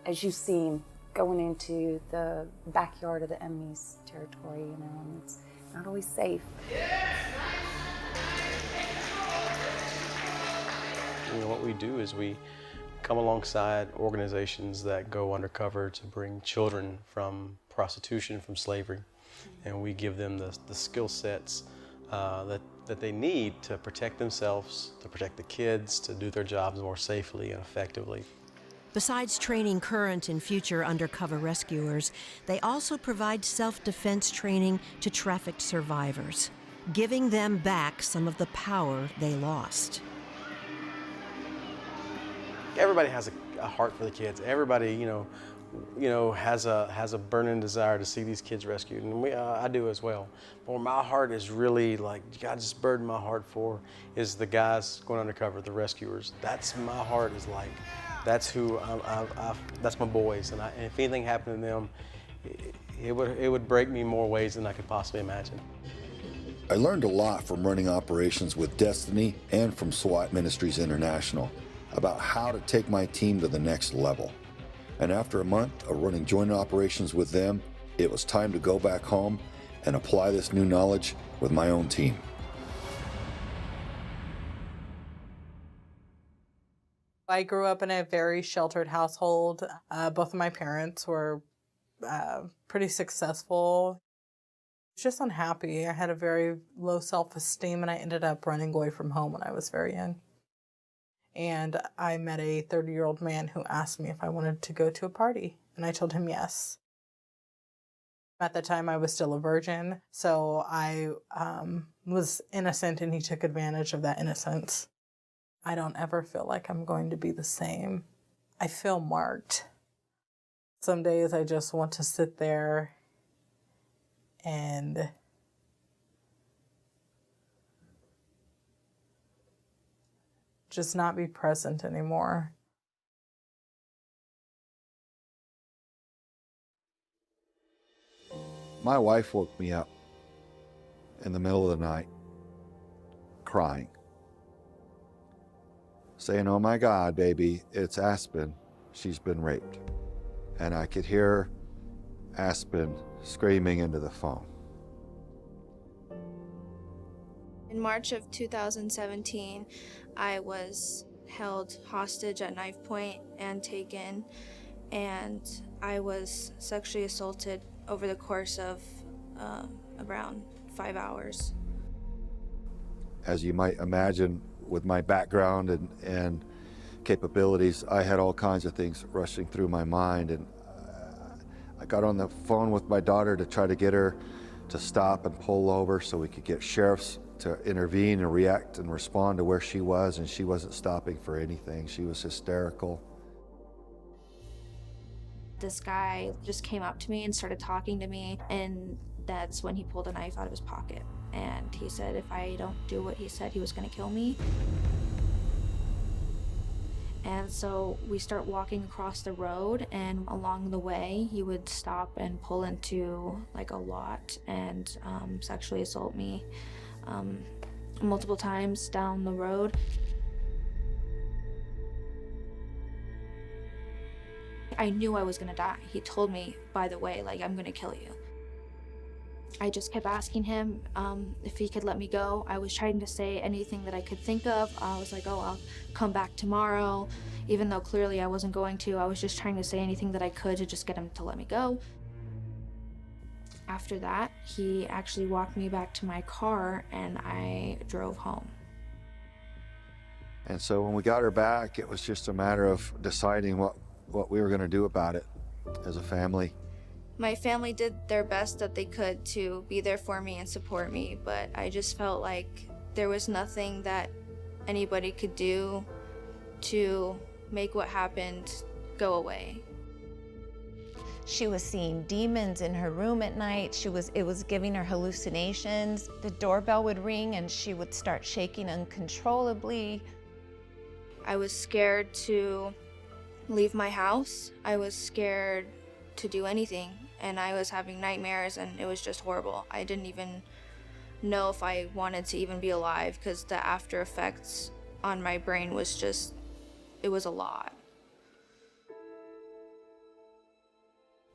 as you've seen, going into the backyard of the enemy's territory, you know, and it's not always safe. You know, what we do is we come alongside organizations that go undercover to bring children from prostitution, from slavery, and we give them the skill sets that they need to protect themselves, to protect the kids, to do their jobs more safely and effectively. Besides training current and future undercover rescuers, they also provide self-defense training to trafficked survivors, giving them back some of the power they lost. Everybody has a heart for the kids. Everybody, you know, has a burning desire to see these kids rescued, and I do as well. But where my heart is really, like, God just burdened my heart for is the guys going undercover, the rescuers. That's my heart, is like, that's who that's my boys, and if anything happened to them, it would break me more ways than I could possibly imagine. I learned a lot from running operations with Destiny and from SWAT Ministries International about how to take my team to the next level. And after a month of running joint operations with them, it was time to go back home and apply this new knowledge with my own team. I grew up in a very sheltered household. Both of my parents were pretty successful. I was just unhappy. I had a very low self-esteem, and I ended up running away from home when I was very young. And I met a 30-year-old man who asked me if I wanted to go to a party, and I told him yes. At the time, I was still a virgin, so I was innocent and he took advantage of that innocence. I don't ever feel like I'm going to be the same. I feel marked. Some days I just want to sit there and just not be present anymore. My wife woke me up in the middle of the night, crying, saying, "Oh my God, baby, it's Aspen. She's been raped." And I could hear Aspen screaming into the phone. In March of 2017, I was held hostage at knife point and taken, and I was sexually assaulted over the course of around 5 hours. As you might imagine, with my background and capabilities, I had all kinds of things rushing through my mind, and I got on the phone with my daughter to try to get her to stop and pull over so we could get sheriffs to intervene and react and respond to where she was, and she wasn't stopping for anything. She was hysterical. This guy just came up to me and started talking to me, and that's when he pulled a knife out of his pocket. And he said if I don't do what he said, he was gonna kill me. And so we start walking across the road, and along the way, he would stop and pull into like a lot and sexually assault me multiple times down the road. I knew I was gonna die. He told me, by the way, like, I'm gonna kill you. I just kept asking him if he could let me go. I was trying to say anything that I could think of. I was like, oh, I'll come back tomorrow. Even though clearly I wasn't going to, I was just trying to say anything that I could to just get him to let me go. After that, he actually walked me back to my car and I drove home. And so when we got her back, it was just a matter of deciding what we were going to do about it as a family. My family did their best that they could to be there for me and support me, but I just felt like there was nothing that anybody could do to make what happened go away. She was seeing demons in her room at night. It was giving her hallucinations. The doorbell would ring and she would start shaking uncontrollably. I was scared to leave my house. I was scared to do anything, and I was having nightmares, and it was just horrible. I didn't even know if I wanted to even be alive, because the after effects on my brain was just, it was a lot.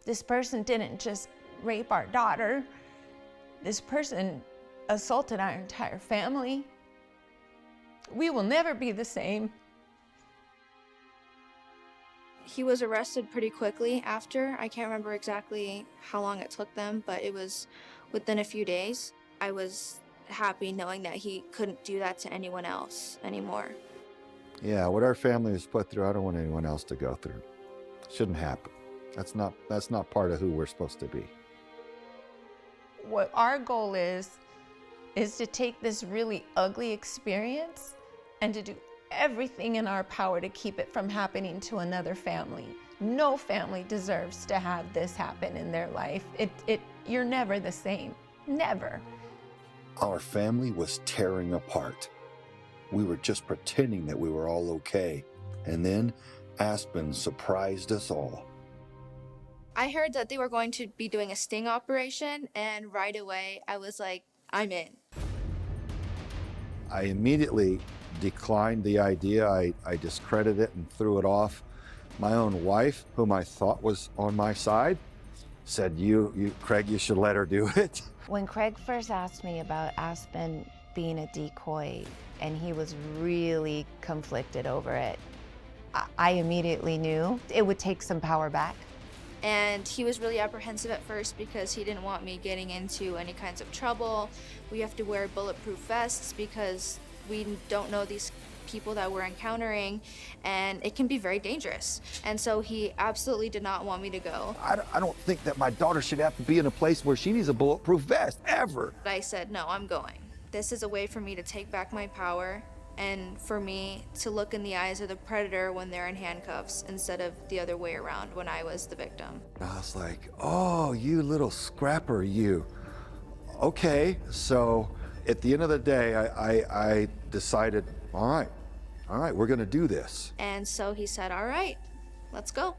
This person didn't just rape our daughter. This person assaulted our entire family. We will never be the same. He was arrested pretty quickly after. I can't remember exactly how long it took them, but it was within a few days. I was happy knowing that he couldn't do that to anyone else anymore. Yeah, what our family was put through, I don't want anyone else to go through. Shouldn't happen. That's not part of who we're supposed to be. What our goal is to take this really ugly experience and to do everything in our power to keep it from happening to another family. No family deserves to have this happen in their life. You're never the same, never. Our family was tearing apart. We were just pretending that we were all okay. And then Aspen surprised us all. I heard that they were going to be doing a sting operation, and right away I was like, I'm in. I immediately declined the idea. I discredited it and threw it off. My own wife, whom I thought was on my side, said, Craig, you should let her do it. When Craig first asked me about Aspen being a decoy, and he was really conflicted over it, I immediately knew it would take some power back. And he was really apprehensive at first because he didn't want me getting into any kinds of trouble. We have to wear bulletproof vests because we don't know these people that we're encountering, and it can be very dangerous. And so he absolutely did not want me to go. I don't think that my daughter should have to be in a place where she needs a bulletproof vest, ever. But I said, no, I'm going. This is a way for me to take back my power and for me to look in the eyes of the predator when they're in handcuffs instead of the other way around when I was the victim. I was like, oh, you little scrapper, you. Okay, so at the end of the day, I decided, all right, we're gonna do this. And so he said, all right, let's go.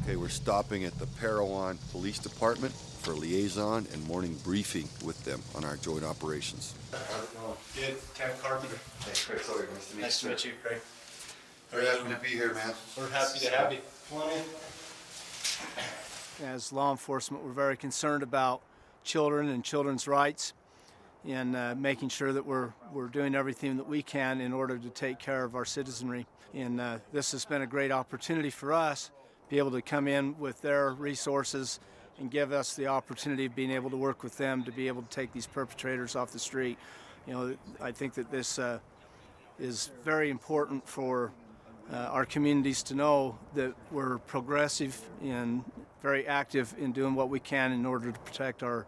Okay, we're stopping at the Parowan Police Department for liaison and morning briefing with them on our joint operations. How's it going? Good. Cam Carpenter. Hey, Craig Sawyer, nice to meet you. Nice to meet you, Craig. Very happy to be here, man. We're happy to have you. Come on in. As law enforcement, we're very concerned about children and children's rights and making sure that we're doing everything that we can in order to take care of our citizenry. And this has been a great opportunity for us to be able to come in with their resources and give us the opportunity of being able to work with them to be able to take these perpetrators off the street. You know, I think that this is very important for our communities to know that we're progressive and very active in doing what we can in order to protect our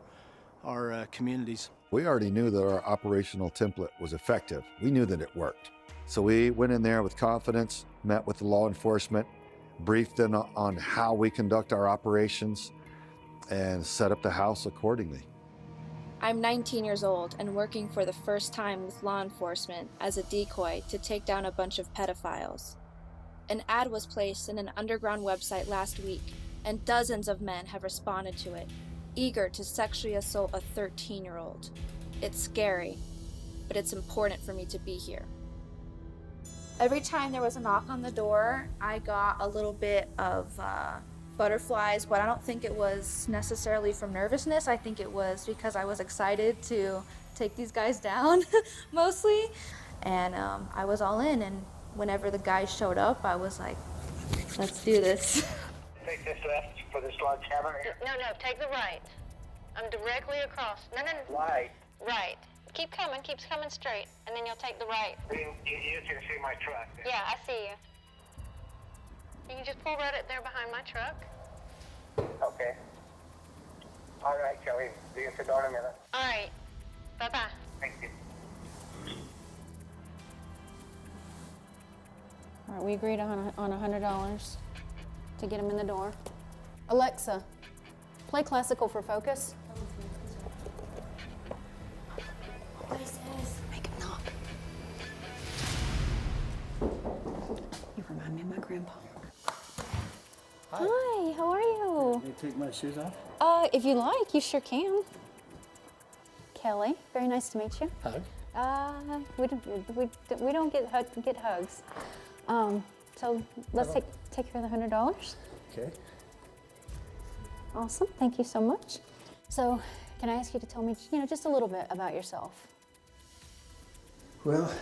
communities. We already knew that our operational template was effective. We knew that it worked. So we went in there with confidence, met with the law enforcement, briefed them on how we conduct our operations, and set up the house accordingly. I'm 19 years old and working for the first time with law enforcement as a decoy to take down a bunch of pedophiles. An ad was placed in an underground website last week, and dozens of men have responded to it, eager to sexually assault a 13-year-old. It's scary, but it's important for me to be here. Every time there was a knock on the door, I got a little bit of butterflies, but I don't think it was necessarily from nervousness. I think it was because I was excited to take these guys down, mostly. And I was all in, and whenever the guys showed up, I was like, let's do this. Take this left for this large cabin here? No, take the right. I'm directly across. No. Right. Right. Keep coming straight, and then you'll take the right. You can see my truck. Yeah, I see you. You can just pull right up there behind my truck. Okay. All right, Kelly. Be at the door in a minute. All right. Bye-bye. Thank you. All right, we agreed on $100 to get him in the door. Alexa, play classical for focus. Make him knock. You remind me of my grandpa. Hi, how are you? Can I take my shoes off? If you like, you sure can. Kelly, very nice to meet you. Hug? We don't get hugs. So let's take care of the $100. Okay. Awesome, thank you so much. So, can I ask you to tell me, just a little bit about yourself? Well,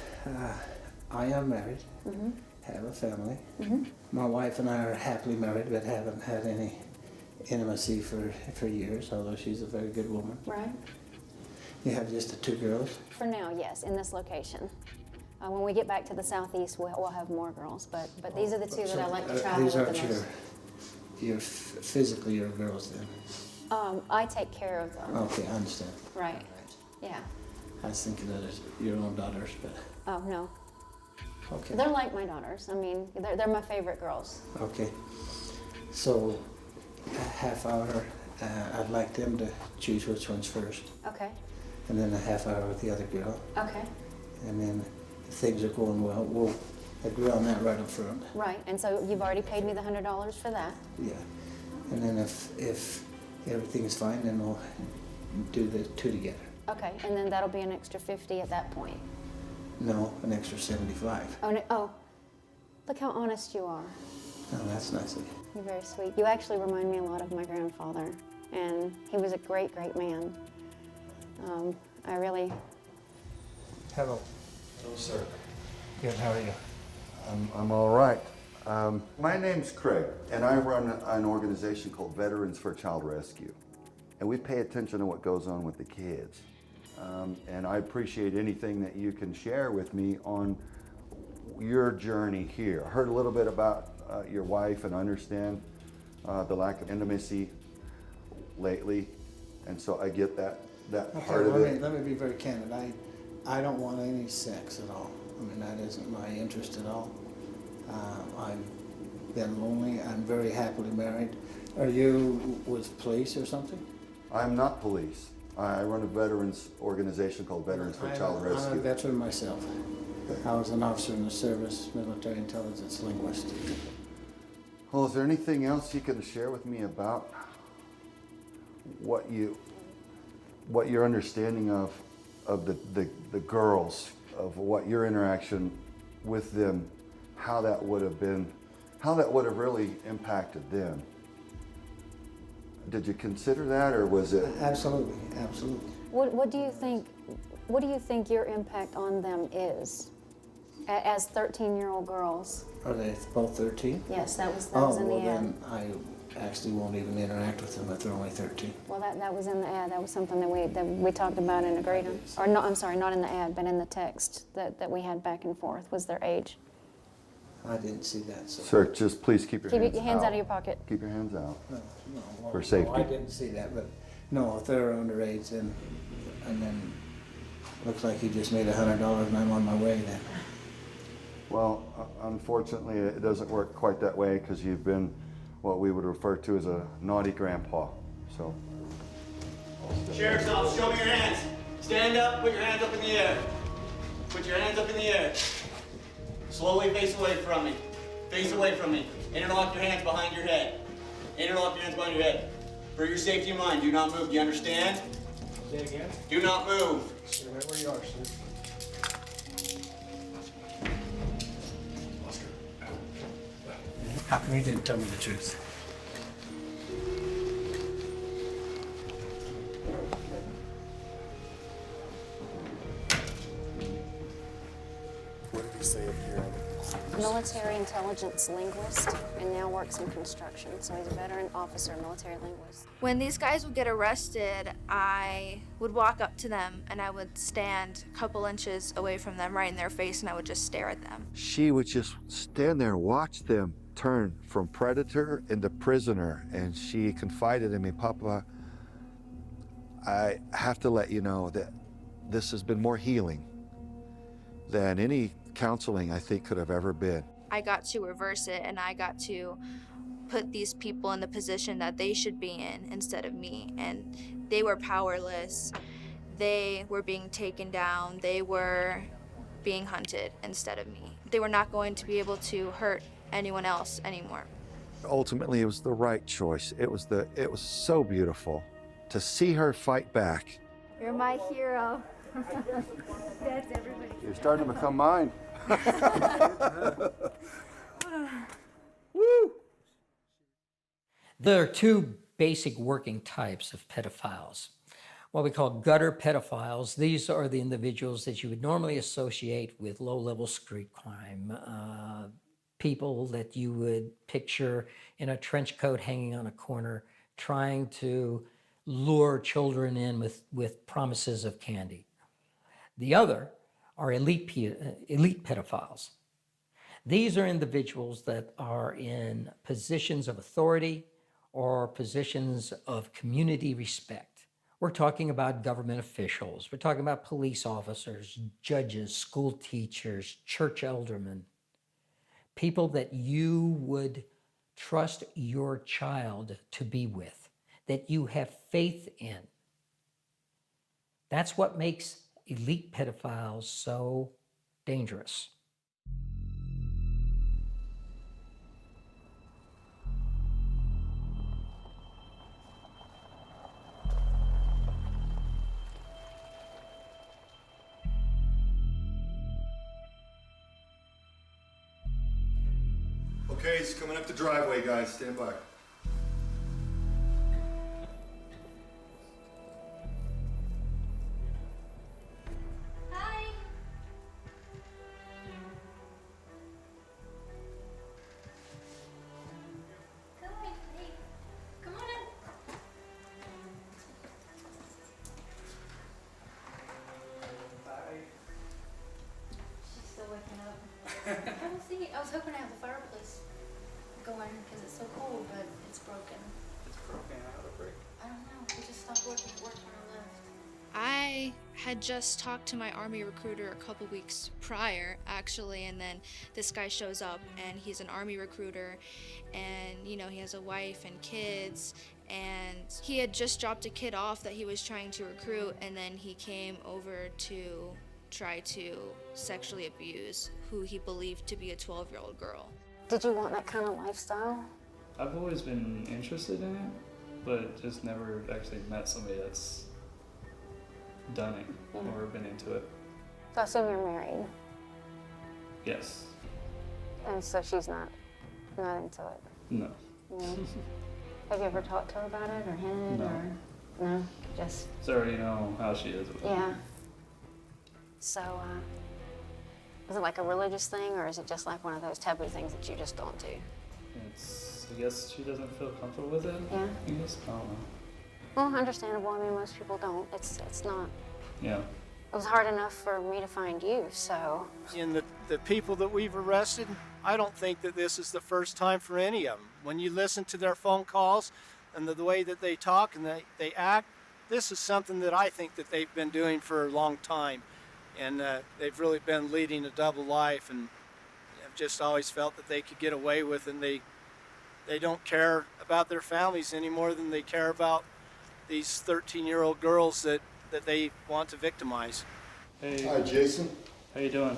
I am married, have a family. My wife and I are happily married, but haven't had any intimacy for years, although she's a very good woman. Right. You have just the 2 girls? For now, yes, in this location. When we get back to the southeast, we'll have more girls, but these are the 2 that I like to travel with the most. These aren't physically your girls then? I take care of them. Okay, I understand. Right, yeah. I was thinking that as your own daughters, but Oh, no. okay. They're like my daughters. I mean, they're my favorite girls. Okay. So, a half hour, I'd like them to choose which one's first. Okay. And then a half hour with the other girl. Okay. And then if things are going well, we'll agree on that right up front. Right, and so you've already paid me the $100 for that? Yeah. And then if everything is fine, then we'll do the 2 together. Okay, and then that'll be an extra 50 at that point. No, an extra 75. Oh, no, oh, look how honest you are. Oh, that's nice of you. You're very sweet. You actually remind me a lot of my grandfather, and he was a great, great man. I really... Hello. Hello, sir. Good, how are you? I'm all right. My name's Craig, and I run an organization called Veterans for Child Rescue. And we pay attention to what goes on with the kids. And I appreciate anything that you can share with me on your journey here. I heard a little bit about your wife and understand the lack of intimacy lately, and so I get that part of it. Let me be very candid. I don't want any sex at all. I mean, that isn't my interest at all. I've been lonely. I'm very happily married. Are you with police or something? I'm not police. I run a veterans organization called Veterans for Child Rescue. I'm a veteran myself. I was an officer in the service, military intelligence linguist. Well, is there anything else you can share with me about what your understanding of the girls, of what your interaction with them, how that would have really impacted them? Did you consider that, or was it? Absolutely, absolutely. What do you think your impact on them is as 13-year-old girls? Are they both 13? Yes, that was in the ad. Then I actually won't even interact with them if they're only 13. Well, that was in the ad. That was something that we talked about and agreed on. Or no, I'm sorry, not in the ad, but in the text that we had back and forth was their age. I didn't see that. So. Sir, just please keep your hands out of your pocket. Keep your hands out. No, for safety. I didn't see that, but no, if they're underage, and then looks like you just made $100 and I'm on my way then. Well, unfortunately, it doesn't work quite that way because you've been what we would refer to as a naughty grandpa. So. Sheriff's office, show me your hands. Stand up, put your hands up in the air. Put your hands up in the air. Slowly face away from me. Face away from me. Interlock your hands behind your head. Interlock your hands behind your head. For your safety of mind, do not move. Do you understand? Say it again. Do not move. Stay right where you are, sir. Oscar. How come you didn't tell me the truth? What did he say up here? Military intelligence linguist, and now works in construction. So he's a veteran officer, military linguist. When these guys would get arrested, I would walk up to them and I would stand a couple inches away from them, right in their face, and I would just stare at them. She would just stand there and watch them turn from predator into prisoner, and she confided in me, Papa, I have to let you know that this has been more healing than any counseling I think could have ever been. I got to reverse it, and I got to put these people in the position that they should be in instead of me. And they were powerless. They were being taken down. They were being hunted instead of me. They were not going to be able to hurt anyone else anymore. Ultimately, it was the right choice. It was so beautiful to see her fight back. You're my hero. That's everybody. You're starting to become mine. Woo! There are two basic working types of pedophiles. What we call gutter pedophiles. These are the individuals that you would normally associate with low-level street crime, people that you would picture in a trench coat hanging on a corner, trying to lure children in with promises of candy. The other are elite pedophiles. These are individuals that are in positions of authority or positions of community respect. We're talking about government officials. We're talking about police officers, judges, school teachers, church aldermen, people that you would trust your child to be with, that you have faith in. That's what makes elite pedophiles so dangerous. Okay, he's coming up the driveway, guys. Stand by. Hi. Come on, hey. Come on in. I was hoping to have the fireplace going because it's so cold, but it's broken. It's broken. How did it break? I don't know. It just stopped working. It worked when I left. I had just talked to my Army recruiter a couple weeks prior, actually, and then this guy shows up, and he's an Army recruiter, and, you know, he has a wife and kids, and he had just dropped a kid off that he was trying to recruit, and then he came over to try to sexually abuse who he believed to be a 12-year-old girl. Did you want that kind of lifestyle? I've always been interested in it, but just never actually met somebody that's done it or been into it. So I assume you're married, Yes. and so she's not into it. No. No. Have you ever talked to her about it or hinted No. or no? Just So I already know how she is with it. yeah. So is it like a religious thing, or is it just like one of those taboo things that you just don't do? It's, I guess she doesn't feel comfortable with it. Yeah. I guess. I don't know. Well, understandable. I mean, most people don't. It's not. Yeah. It was hard enough for me to find you, so. In the people that we've arrested, I don't think that this is the first time for any of them. When you listen to their phone calls and the way that they talk and they act, this is something that I think that they've been doing for a long time. And they've really been leading a double life, and I've just always felt that they could get away with it, and they don't care about their families any more than they care about these 13-year-old girls that they want to victimize. Hey. Hi, Jason. How you doing?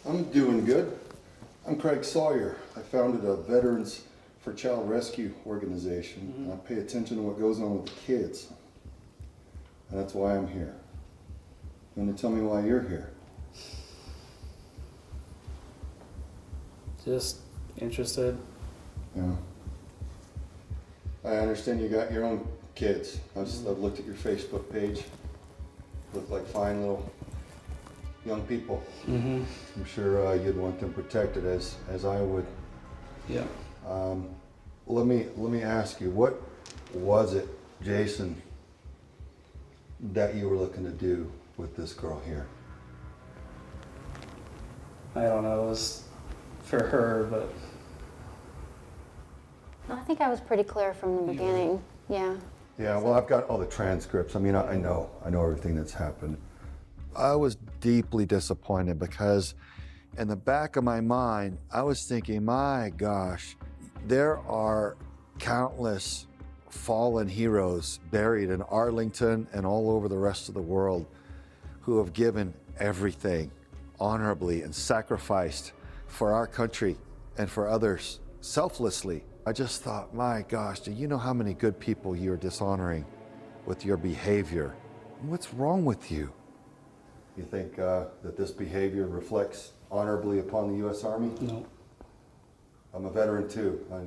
I'm doing good. I'm Craig Sawyer. I founded a Veterans for Child Rescue organization, and I pay attention to what goes on with the kids. And that's why I'm here. You want to tell me why you're here? Just interested. Yeah. I understand you got your own kids. I've looked at your Facebook page. Look like fine little young people. Mm-hmm. I'm sure you'd want them protected as I would. Yeah. Let me ask you, what was it, Jason, that you were looking to do with this girl here? I don't know. It was for her, but I think I was pretty clear from the beginning. Yeah. Yeah, well, I've got all the transcripts. I mean, I know everything that's happened. I was deeply disappointed because in the back of my mind, I was thinking, my gosh, there are countless fallen heroes buried in Arlington and all over the rest of the world who have given everything honorably and sacrificed for our country and for others selflessly. I just thought, my gosh, do you know how many good people you're dishonoring with your behavior? What's wrong with you? You think that this behavior reflects honorably upon the U.S. Army? no. I'm a veteran too. I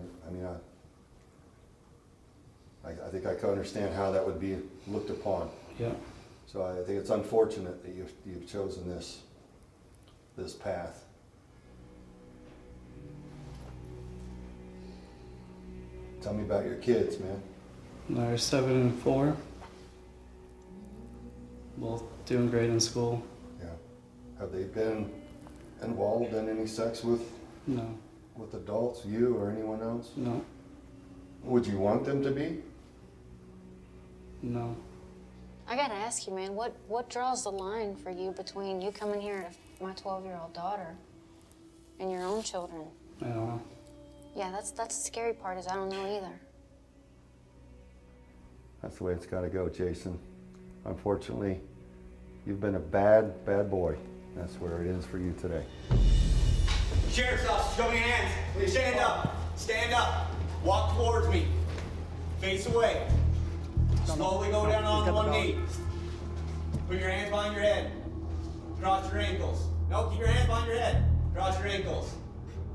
think I can understand how that would be looked upon. Yeah. So I think it's unfortunate that you've chosen this path. Tell me about your kids, man. They're 7 and 4. Both doing great in school. Yeah. Have they been involved in any sex with No. adults, you or anyone else? No. Would you want them to be? No. I gotta ask you, man, what draws the line for you between you coming here to my 12-year-old daughter and your own children? I don't know. Yeah, that's the scary part, is I don't know either. That's the way it's got to go, Jason. Unfortunately, you've been a bad, bad boy. That's where it is for you today. Sheriff's officer, show me your hands. Please stand up. Stand up. Walk towards me. Face away. Slowly go down on one knee. Put your hands behind your head. Cross your ankles. No, keep your hands behind your head. Cross your ankles.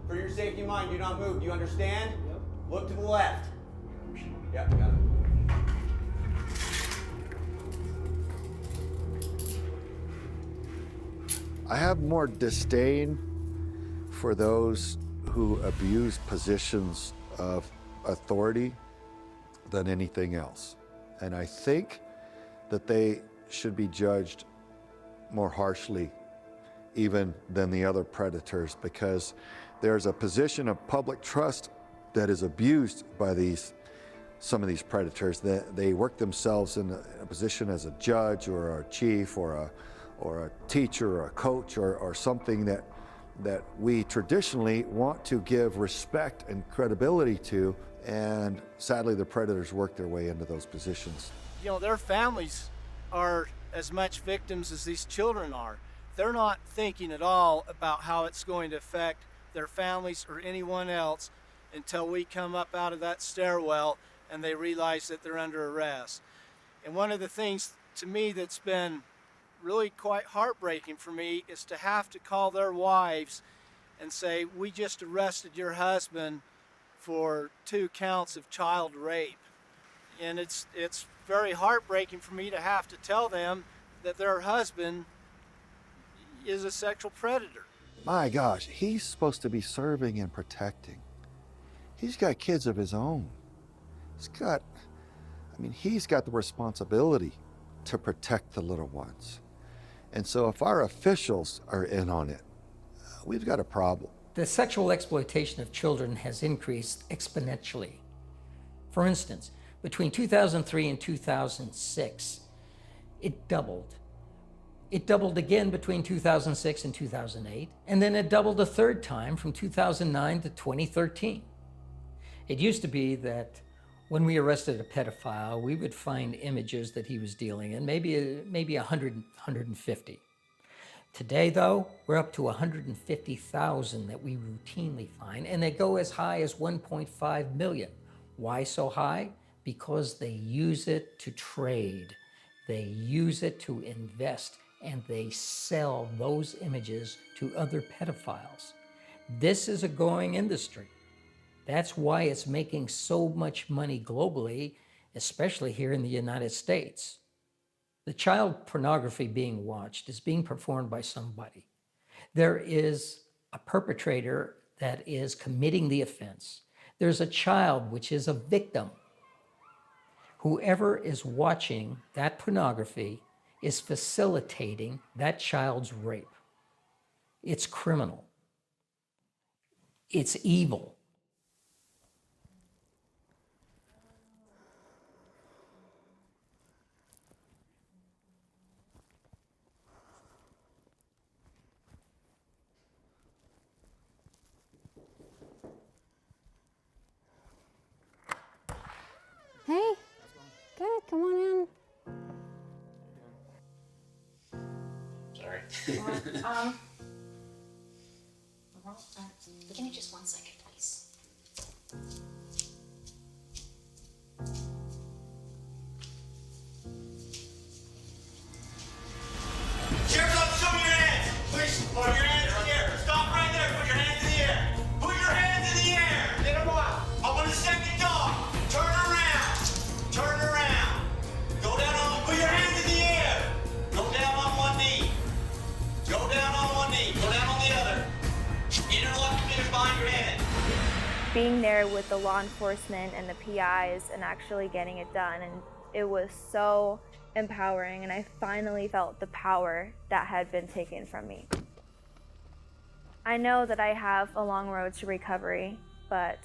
For your safety of mind, do not move. Do you understand? Yep. Look to the left. Yep, got it. I have more disdain for those who abuse positions of authority than anything else. And I think that they should be judged more harshly even than the other predators, because There's a position of public trust that is abused by some of these predators. They work themselves in a position as a judge or a chief or a teacher or a coach or something that we traditionally want to give respect and credibility to, and sadly the predators work their way into those positions. You know, their families are as much victims as these children are. They're not thinking at all about how it's going to affect their families or anyone else until we come up out of that stairwell and they realize that they're under arrest. And one of the things to me that's been really quite heartbreaking for me is to have to call their wives and say, we just arrested your husband for 2 counts of child rape. And it's very heartbreaking for me to have to tell them that their husband is a sexual predator. My gosh, he's supposed to be serving and protecting. He's got kids of his own. He's got the responsibility to protect the little ones. And so if our officials are in on it, we've got a problem. The sexual exploitation of children has increased exponentially. For instance, between 2003 and 2006, it doubled. It doubled again between 2006 and 2008, and then it doubled a third time from 2009 to 2013. It used to be that when we arrested a pedophile, we would find images that he was dealing in, maybe 100, 150. Today, though, we're up to 150,000 that we routinely find, and they go as high as 1.5 million. Why so high? Because they use it to trade. They use it to invest, and they sell those images to other pedophiles. This is a growing industry. That's why it's making so much money globally, especially here in the United States. The child pornography being watched is being performed by somebody. There is a perpetrator that is committing the offense. There's a child which is a victim. Whoever is watching that pornography is facilitating that child's rape. It's criminal. It's evil. Hey, good, come on in. Sorry. Give me just 1 second, please. Sheriff's officer, show me your hands. Please, put your hands in the air. Stop right there. Put your hands in the air. Put your hands in the air. Get them up. I want to second dog. Turn around. Turn around. Go down on. Put your hands in the air. Go down on one knee. Go down on one knee. Go down on the other. Interlock your fingers behind your head. Being there with the law enforcement and the PIs and actually getting it done, and it was so empowering, and I finally felt the power that had been taken from me. I know that I have a long road to recovery, but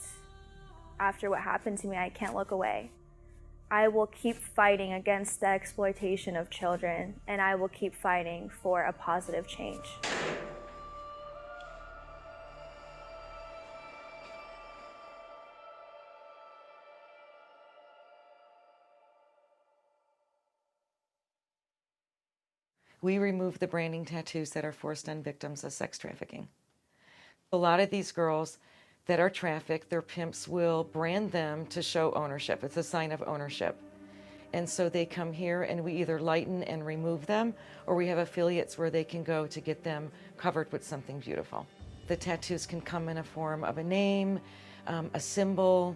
after what happened to me, I can't look away. I will keep fighting against the exploitation of children, and I will keep fighting for a positive change. We remove the branding tattoos that are forced on victims of sex trafficking. A lot of these girls that are trafficked, their pimps will brand them to show ownership. It's a sign of ownership. And so they come here and we either lighten and remove them, or we have affiliates where they can go to get them covered with something beautiful. The tattoos can come in a form of a name, a symbol,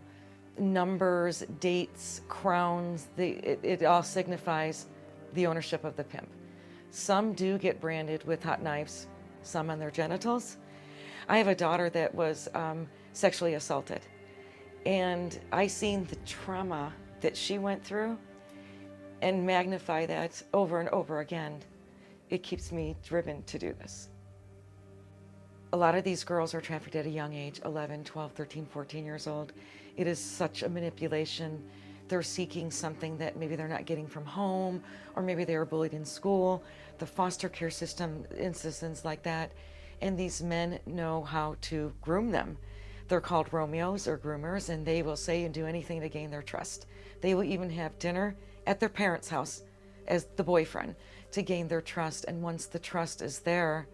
numbers, dates, crowns. It all signifies the ownership of the pimp. Some do get branded with hot knives, some on their genitals. I have a daughter that was sexually assaulted, and I seen the trauma that she went through and magnify that over and over again. It keeps me driven to do this. A lot of these girls are trafficked at a young age, 11, 12, 13, 14 years old. It is such a manipulation. They're seeking something that maybe they're not getting from home, or maybe they were bullied in school. The foster care system, instances like that. And these men know how to groom them. They're called Romeos or groomers, and they will say and do anything to gain their trust. They will even have dinner at their parents' house as the boyfriend to gain their trust. And once the trust is there,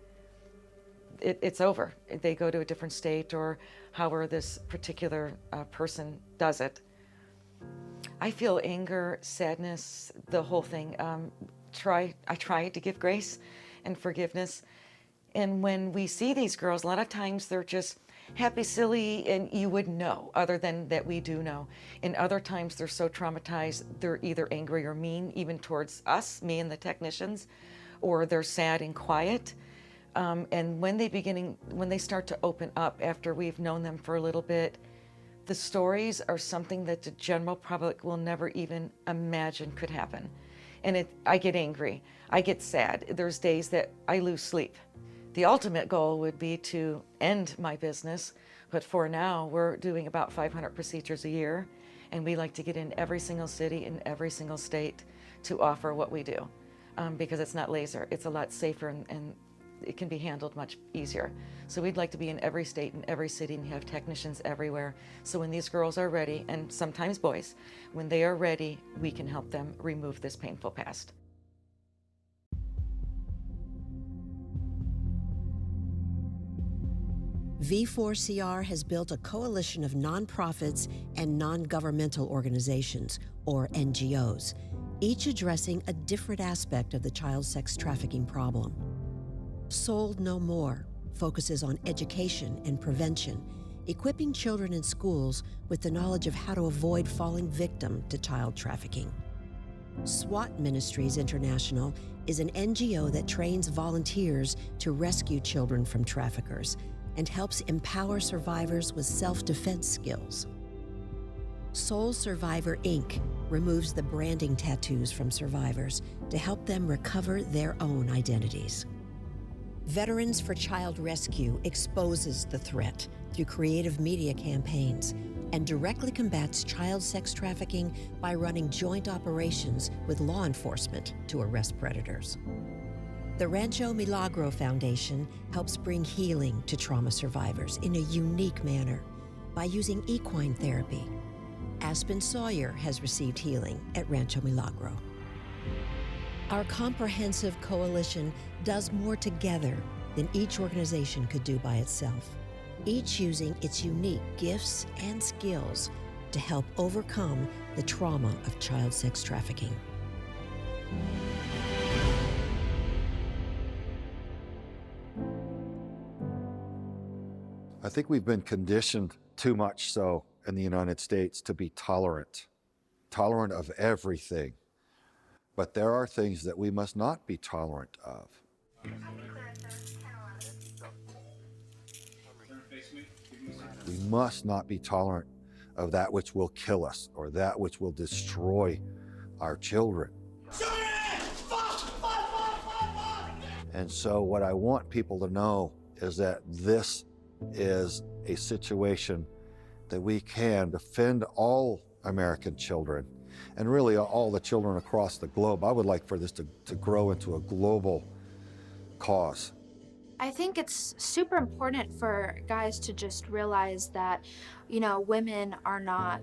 it's over. They go to a different state, or however this particular person does it. I feel anger, sadness, the whole thing. I try to give grace and forgiveness. And when we see these girls, a lot of times they're just happy, silly, and you would know, other than that we do know. And other times they're so traumatized, they're either angry or mean, even towards us, me and the technicians, or they're sad and quiet. And when they start to open up after we've known them for a little bit, the stories are something that the general public will never even imagine could happen. And I get angry, I get sad. There's days that I lose sleep. The ultimate goal would be to end my business, but for now, we're doing about 500 procedures a year, and we like to get in every single city in every single state to offer what we do, because it's not laser. It's a lot safer, and it can be handled much easier. So we'd like to be in every state and every city and have technicians everywhere. So when these girls are ready, and sometimes boys, when they are ready, we can help them remove this painful past. V4CR has built a coalition of nonprofits and non-governmental organizations, or NGOs, each addressing a different aspect of the child sex trafficking problem. Sold No More focuses on education and prevention, equipping children in schools with the knowledge of how to avoid falling victim to child trafficking. SWAT Ministries International is an NGO that trains volunteers to rescue children from traffickers and helps empower survivors with self-defense skills. Soul Survivor, Inc. removes the branding tattoos from survivors to help them recover their own identities. Veterans for Child Rescue exposes the threat through creative media campaigns and directly combats child sex trafficking by running joint operations with law enforcement to arrest predators. The Rancho Milagro Foundation helps bring healing to trauma survivors in a unique manner by using equine therapy. Aspen Sawyer has received healing at Rancho Milagro. Our comprehensive coalition does more together than each organization could do by itself, each using its unique gifts and skills to help overcome the trauma of child sex trafficking. I think we've been conditioned too much so in the United States to be tolerant of everything. But there are things that we must not be tolerant of. We must not be tolerant of that which will kill us or that which will destroy our children. And so what I want people to know is that this is a situation that we can defend all American children and really all the children across the globe. I would like for this to grow into a global cause. I think it's super important for guys to just realize that, you know, women are not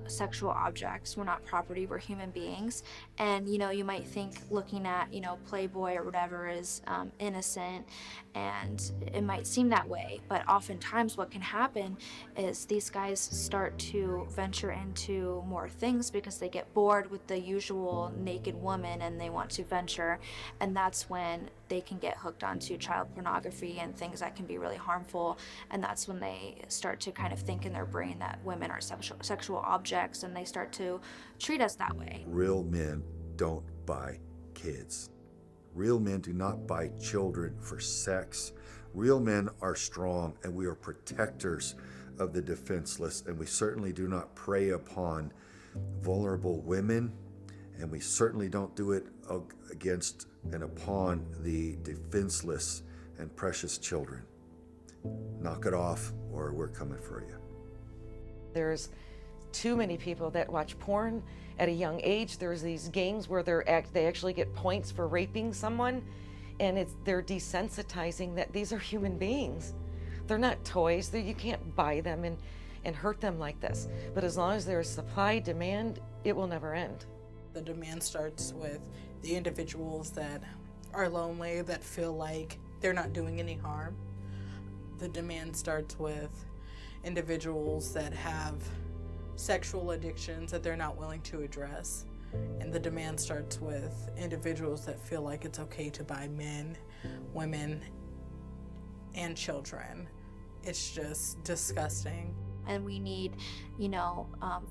sexual objects. We're not property, we're human beings. And, you know, you might think looking at, you know, Playboy or whatever is innocent, and it might seem that way. But oftentimes what can happen is these guys start to venture into more things because they get bored with the usual naked woman and they want to venture. And that's when they can get hooked onto child pornography and things that can be really harmful. And that's when they start to kind of think in their brain that women are sexual objects, and they start to treat us that way. Real men don't buy kids. Real men do not buy children for sex. Real men are strong, and we are protectors of the defenseless, and we certainly do not prey upon vulnerable women, and we certainly don't do it against and upon the defenseless and precious children. knock it off or we're coming for you. There's too many people that watch porn at a young age. There's these games where they actually get points for raping someone, and they're desensitizing that these are human beings. They're not toys. You can't buy them and hurt them like this. But as long as there's supply, demand, it will never end. The demand starts with the individuals that are lonely, that feel like they're not doing any harm. The demand starts with individuals that have sexual addictions that they're not willing to address. And the demand starts with individuals that feel like it's okay to buy men, women, and children. It's just disgusting. And we need,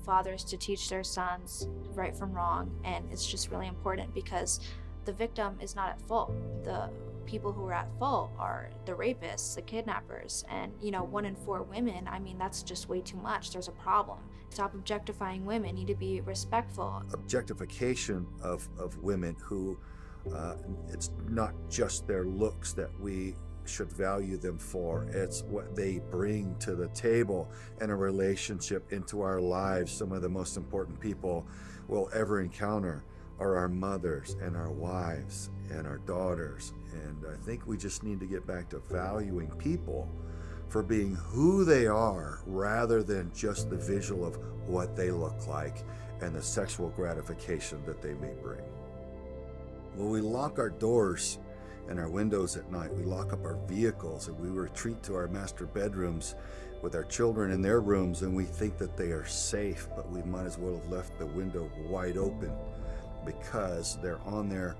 fathers to teach their sons right from wrong. And it's just really important because the victim is not at fault. The people who are at fault are the rapists, the kidnappers. And, 1 in 4 women, that's just way too much. There's a problem. Stop objectifying women, need to be respectful. Objectification of women who, it's not just their looks that we should value them for, it's what they bring to the table in a relationship, into our lives. Some of the most important people we'll ever encounter are our mothers and our wives and our daughters. And I think we just need to get back to valuing people for being who they are rather than just the visual of what they look like and the sexual gratification that they may bring. When we lock our doors and our windows at night, we lock up our vehicles, and we retreat to our master bedrooms with our children in their rooms, and we think that they are safe, but we might as well have left the window wide open because they're on their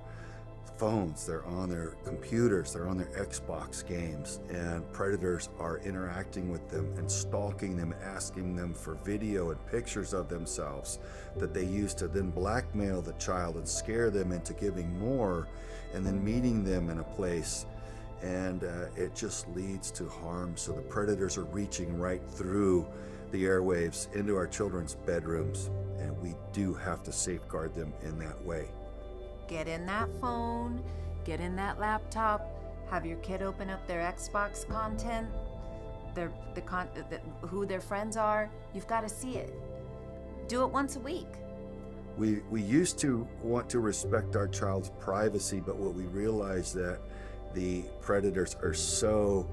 phones, they're on their computers, they're on their Xbox games, and predators are interacting with them and stalking them, asking them for video and pictures of themselves that they use to then blackmail the child and scare them into giving more, and then meeting them in a place, and it just leads to harm. So the predators are reaching right through the airwaves into our children's bedrooms, and we do have to safeguard them in that way. Get in that phone, get in that laptop, have your kid open up their Xbox content, who their friends are. You've got to see it. Do it once a week. We used to want to respect our child's privacy, but what we realized that the predators are so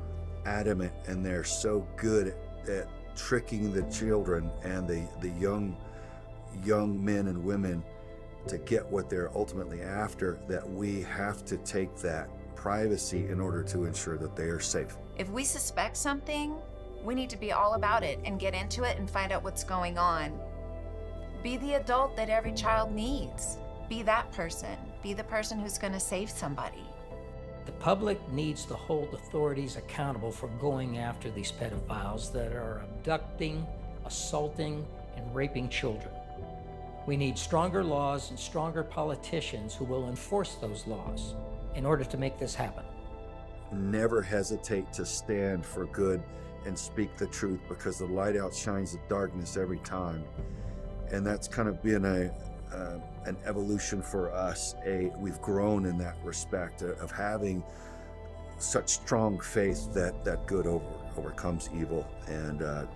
adamant and they're so good at tricking the children and the young men and women to get what they're ultimately after, that we have to take that privacy in order to ensure that they are safe. If we suspect something, we need to be all about it and get into it and find out what's going on. Be the adult that every child needs. Be that person. Be the person who's going to save somebody. The public needs to hold authorities accountable for going after these pedophiles that are abducting, assaulting, and raping children. We need stronger laws and stronger politicians who will enforce those laws in order to make this happen. Never hesitate to stand for good and speak the truth, because the light outshines the darkness every time. And that's kind of been an evolution for us. We've grown in that respect of having such strong faith that good overcomes evil. And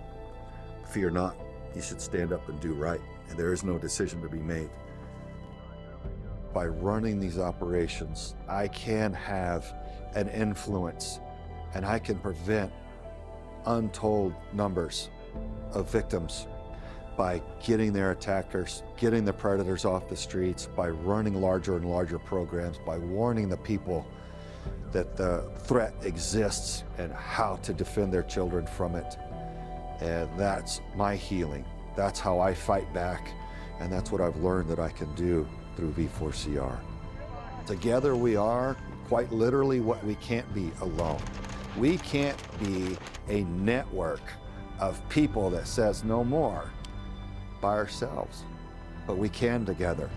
fear not, you should stand up and do right. And there is no decision to be made. By running these operations, I can have an influence, and I can prevent untold numbers of victims by getting their attackers, getting the predators off the streets, by running larger and larger programs, by warning the people that the threat exists and how to defend their children from it. And that's my healing. That's how I fight back, and that's what I've learned that I can do through V4CR. Together we are quite literally what we can't be alone. We can't be a network of people that says no more by ourselves, but we can together.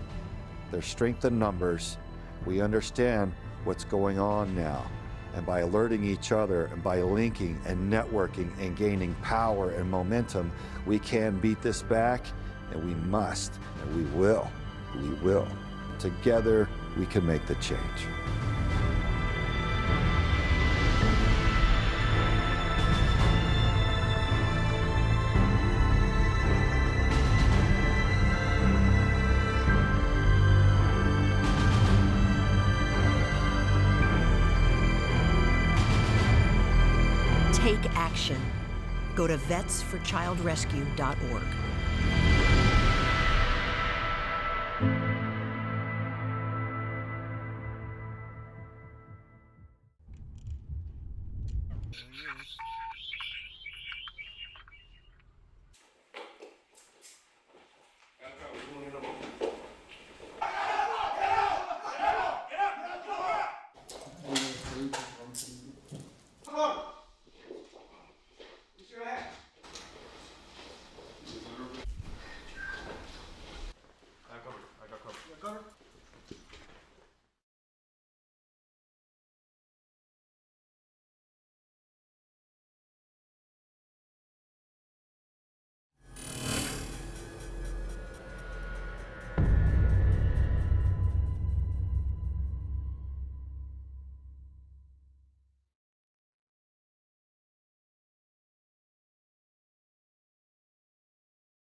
There's strength in numbers. We understand what's going on now. And by alerting each other and by linking and networking and gaining power and momentum, we can beat this back, and we must, and we will. We will. Together, we can make the change. action, go to vetsforchildrescue.org. There he is.